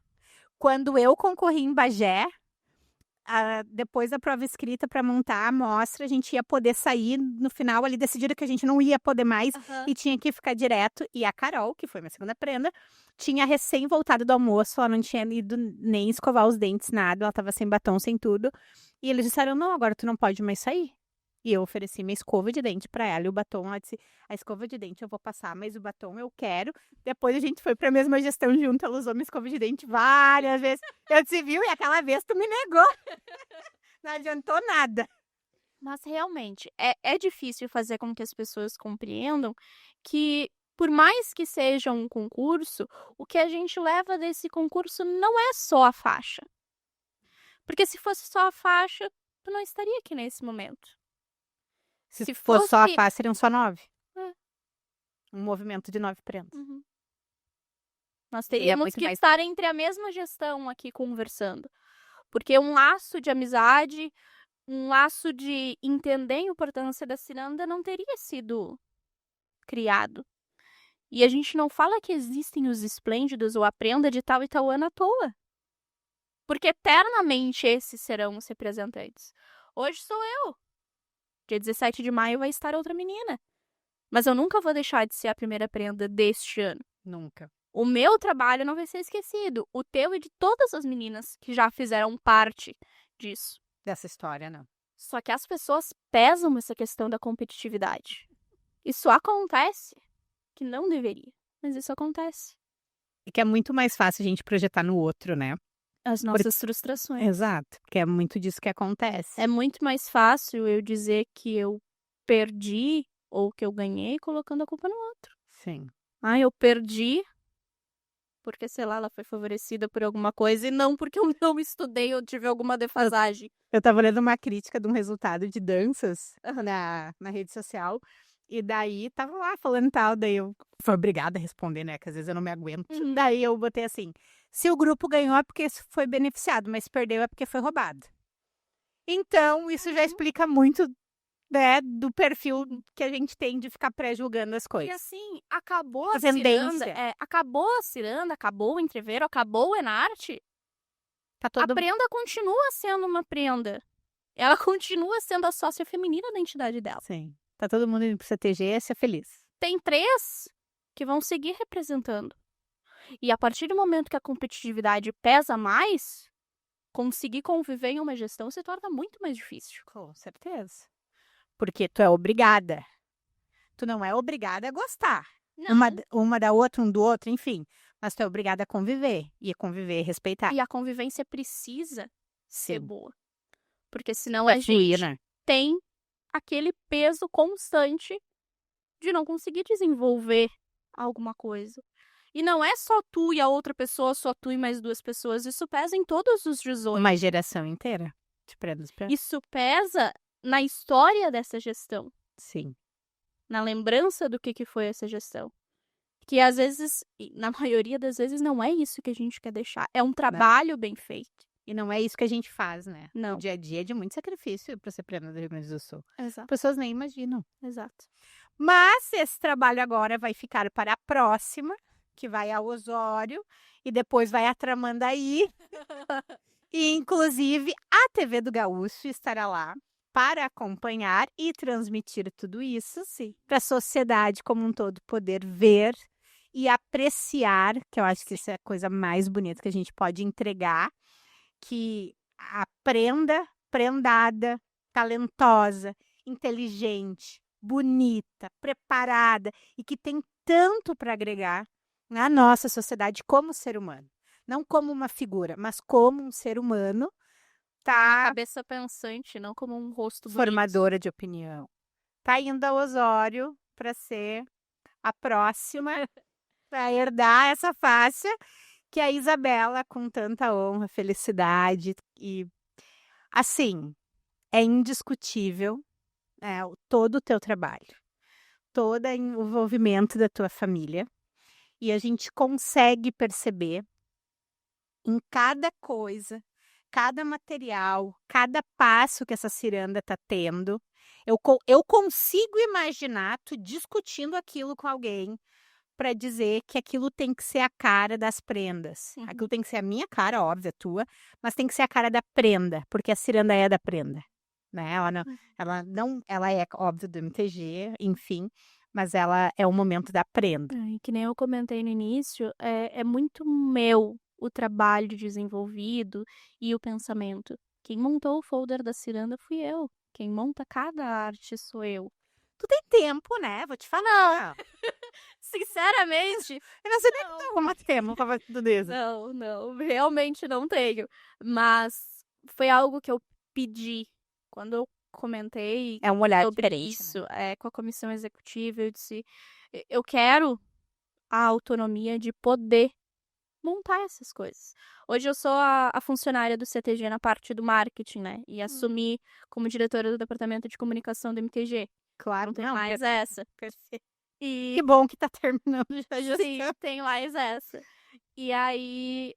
Quando eu concorri em Bagé, depois da prova escrita para montar a amostra, a gente ia poder sair no final ali, decidiram que a gente não ia poder mais e tinha que ficar direto. E a Carol, que foi minha segunda prenda, tinha recém voltado do almoço, ela não tinha ido nem escovar os dentes, nada, ela tava sem batom, sem tudo. E eles disseram, não, agora tu não pode mais sair. E eu ofereci minha escova de dente para ela e o batom, ela disse, a escova de dente eu vou passar, mas o batom eu quero. Depois a gente foi para a mesma gestão junto, ela usou minha escova de dente várias vezes. Eu disse, viu? E aquela vez tu me negou. Não adiantou nada. Mas realmente, é difícil fazer com que as pessoas compreendam que, por mais que seja um concurso, o que a gente leva desse concurso não é só a faixa. Porque se fosse só a faixa, tu não estaria aqui nesse momento. Se fosse só a faixa, seriam só 9. É. Um movimento de 9 prendas. Uhum. Nós teríamos que estar entre a mesma gestão aqui conversando. Porque um laço de amizade, um laço de entender a importância da ciranda não teria sido criado. E a gente não fala que existem os esplêndidos ou a prenda de tal e tal ano à toa. Porque eternamente esses serão os representantes. Hoje sou eu. Dia 17 de maio vai estar outra menina. Mas eu nunca vou deixar de ser a primeira prenda deste ano. Nunca. O meu trabalho não vai ser esquecido. O teu e de todas as meninas que já fizeram parte disso. Dessa história, não. Só que as pessoas pesam essa questão da competitividade. Isso acontece, que não deveria, mas isso acontece. E que é muito mais fácil a gente projetar no outro, né? As nossas frustrações. Exato, porque é muito disso que acontece. É muito mais fácil eu dizer que eu perdi ou que eu ganhei colocando a culpa no outro. Sim. Ah, eu perdi porque, sei lá, ela foi favorecida por alguma coisa e não porque eu não estudei ou tive alguma defasagem. Eu tava lendo uma crítica de um resultado de danças na rede social. E daí, tava lá falando tal, daí eu fui obrigada a responder, né, que às vezes eu não me aguento. Daí eu botei assim, se o grupo ganhou é porque foi beneficiado, mas perdeu é porque foi roubado. Então, isso já explica muito, né, do perfil que a gente tem de ficar pré-julgando as coisas. E assim, acabou a Tendência. ciranda, acabou a ciranda, acabou o entreveiro, acabou o enarte. Tá A prenda continua sendo uma prenda. Ela continua sendo a sócia feminina da entidade dela. Sim. Tá todo mundo indo pro CTG ser feliz. Tem 3 que vão seguir representando. E a partir do momento que a competitividade pesa mais, conseguir conviver em uma gestão se torna muito mais difícil. Com certeza. Porque tu é obrigada. Tu não é obrigada a gostar. Não. Uma da outra, um do outro, enfim. Mas tu é obrigada a conviver. E conviver e respeitar. E a convivência precisa ser boa. Porque senão Vai a fluir, gente né? tem aquele peso constante de não conseguir desenvolver alguma coisa. E não é só tu e a outra pessoa, só tu e mais 2 pessoas. Isso pesa em todos os 18. Uma geração inteira de prendas. Isso pesa na história dessa gestão. Sim. Na lembrança do que foi essa gestão. Que às vezes, na maioria das vezes, não é isso que a gente quer deixar. É um trabalho bem feito. E não é isso que a gente faz, né? Não. O dia a dia é de muito sacrifício para ser prenda do Rio Grande do Sul. Exato. As pessoas nem imaginam. Exato. Mas esse trabalho agora vai ficar para a próxima, que vai a Osório, e depois vai a Tramandaí. E, inclusive, a TV do Gaúcho estará lá para acompanhar e transmitir tudo isso para a sociedade como um todo poder ver e apreciar, que eu acho que isso é a coisa mais bonita que a gente pode entregar, que a prendada, talentosa, inteligente, bonita, preparada e que tem tanto para agregar na nossa sociedade como ser humano. Não como uma figura, mas como um ser humano, tá Cabeça pensante, não como um rosto bonito. formadora de opinião. Tá indo a Osório para ser a próxima para herdar essa faixa que a Isabela, com tanta honra, felicidade e assim, é indiscutível, todo o teu trabalho, todo o envolvimento da tua família, e a gente consegue perceber em cada coisa, cada material, cada passo que essa ciranda está tendo. Eu consigo imaginar tu discutindo aquilo com alguém para dizer que aquilo tem que ser a cara das prendas. Uhum. Aquilo tem que ser a minha cara, óbvio, a tua, mas tem que ser a cara da prenda, porque a ciranda é da prenda, né? Ela é óbvio do MTG, enfim, mas ela é o momento da prenda. Que nem eu comentei no início, é muito meu o trabalho desenvolvido e o pensamento. Quem montou o folder da ciranda fui eu. Quem monta cada arte sou eu. Tu tem tempo, né? Vou te falar. Sinceramente, Eu não sei nem que tu arruma tempo pra fazer tudo isso. não, realmente não tenho. Mas foi algo que eu pedi quando eu comentei É um olhar sobre diferente, isso né? com a comissão executiva. Eu disse, eu quero a autonomia de poder montar essas coisas. Hoje eu sou a funcionária do CTG na parte do marketing, né? E assumi como diretora do departamento de comunicação do MTG. Claro, Não tem não, mais perfeito, essa. perfeito. E Que bom que tá terminando já a sim, gestão. tem mais essa. E aí,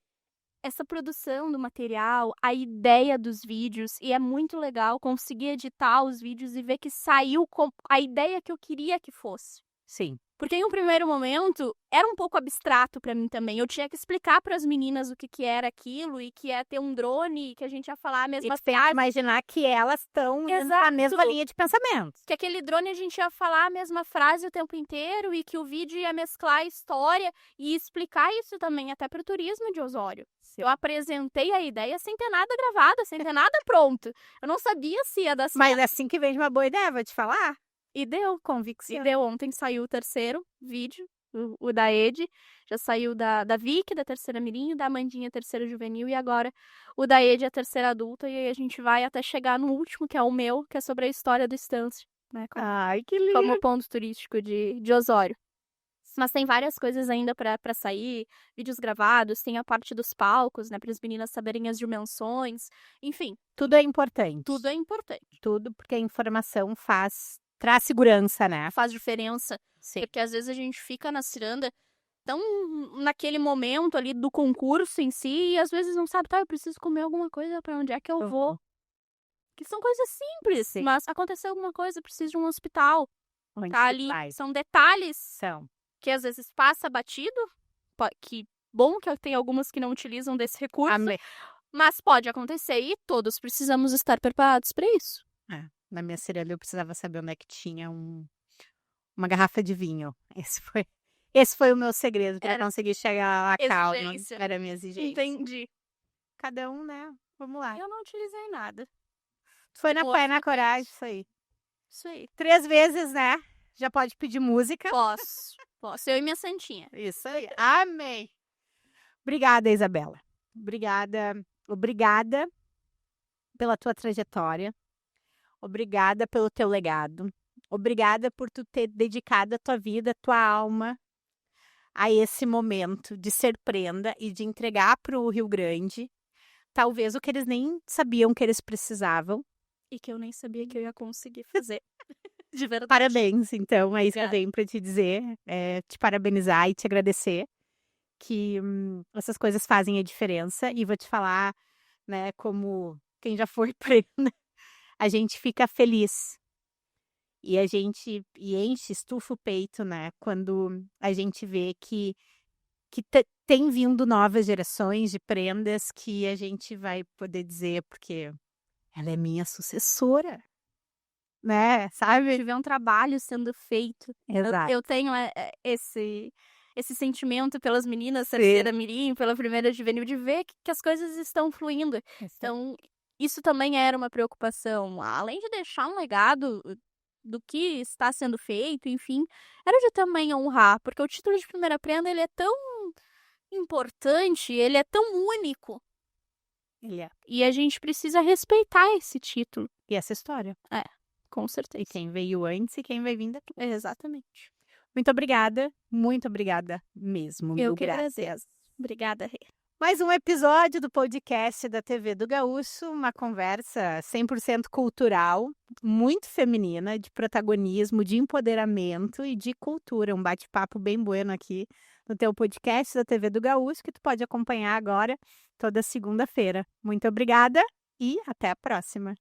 essa produção do material, a ideia dos vídeos, e é muito legal conseguir editar os vídeos e ver que saiu com a ideia que eu queria que fosse. Sim. Porque em um primeiro momento era um pouco abstrato pra mim também. Eu tinha que explicar pras meninas o que era aquilo e que ia ter um drone e que a gente ia falar a E mesma tu tem que frase. imaginar que elas estão na Exato. mesma linha de pensamento. Que aquele drone a gente ia falar a mesma frase o tempo inteiro e que o vídeo ia mesclar a história e explicar isso também até pro turismo de Osório. Eu apresentei a ideia sem ter nada gravado, sem ter nada pronto. Eu não sabia se ia dar certo. Mas assim que vem de uma boa ideia, vou te falar. E deu. Convicção. E deu. Ontem saiu o terceiro vídeo, o da Ed. Já saiu da Vicky, da terceira mirim, da Amandinha, terceira juvenil. E agora o da Ed, a terceira adulta. E aí a gente vai até chegar no último, que é o meu, que é sobre a história do Estância. Né, Ai, que lindo. como ponto turístico de Osório. Mas tem várias coisas ainda pra sair, vídeos gravados, tem a parte dos palcos, né, para as meninas saberem as dimensões. Enfim, Tudo é importante. tudo é importante. Tudo, porque a informação traz segurança, né? Faz diferença. Sim. Porque às vezes a gente fica na ciranda tão naquele momento ali do concurso em si e às vezes não sabe, tá, eu preciso comer alguma coisa, pra onde é que eu vou? Que são coisas simples, Sim. mas aconteceu alguma coisa, preciso de um hospital. Onde Tá tu ali, vai? são detalhes São. que às vezes passa batido, que bom que tem algumas que não utilizam desse recurso, Amei. mas pode acontecer e todos precisamos estar preparados para isso. Na minha ciranda eu precisava saber onde é que tinha uma garrafa de vinho. Esse foi o meu segredo para conseguir chegar lá calma. Exigência. Era a minha exigência. Entendi. Cada um, né? Vamos lá. Eu não utilizei nada. Foi na Boa pé e na sorte. coragem, isso aí. Isso aí. 3 vezes, né? Já pode pedir música. Posso. Eu e minha santinha. Isso aí. Amei. Obrigada, Isabela. Obrigada pela tua trajetória. Obrigada pelo teu legado. Obrigada por tu ter dedicado a tua vida, a tua alma a esse momento de ser prenda e de entregar para o Rio Grande talvez o que eles nem sabiam que eles precisavam. E que eu nem sabia que eu ia conseguir fazer. De verdade. Parabéns, então, é isso que eu Obrigada. tenho para te dizer, te parabenizar e te agradecer que essas coisas fazem a diferença e vou te falar, né, como quem já foi prenda, a gente fica feliz e a gente estufa o peito, né, quando a gente vê que tem vindo novas gerações de prendas que a gente vai poder dizer, porque ela é minha sucessora, né? Sabe? Tiver um trabalho sendo feito. Exato. Eu tenho esse sentimento pelas meninas terceira mirim, pela primeira juvenil, de ver que as coisas estão fluindo. Então, isso também era uma preocupação. Além de deixar um legado do que está sendo feito, enfim, era de também honrar, porque o título de primeira prenda, ele é tão importante, ele é tão único, Ele é. e a gente precisa respeitar esse título. E essa história. Com certeza. E quem veio antes e quem vai vindo depois. Exatamente. Muito obrigada mesmo. Eu Mil que graças. agradeço. Obrigada, Rê. Mais um episódio do podcast da TV do Gaúcho, uma conversa 100% cultural, muito feminina, de protagonismo, de empoderamento e de cultura. Um bate-papo bem bueno aqui no teu podcast da TV do Gaúcho, que tu pode acompanhar agora toda segunda-feira. Muito obrigada e até a próxima.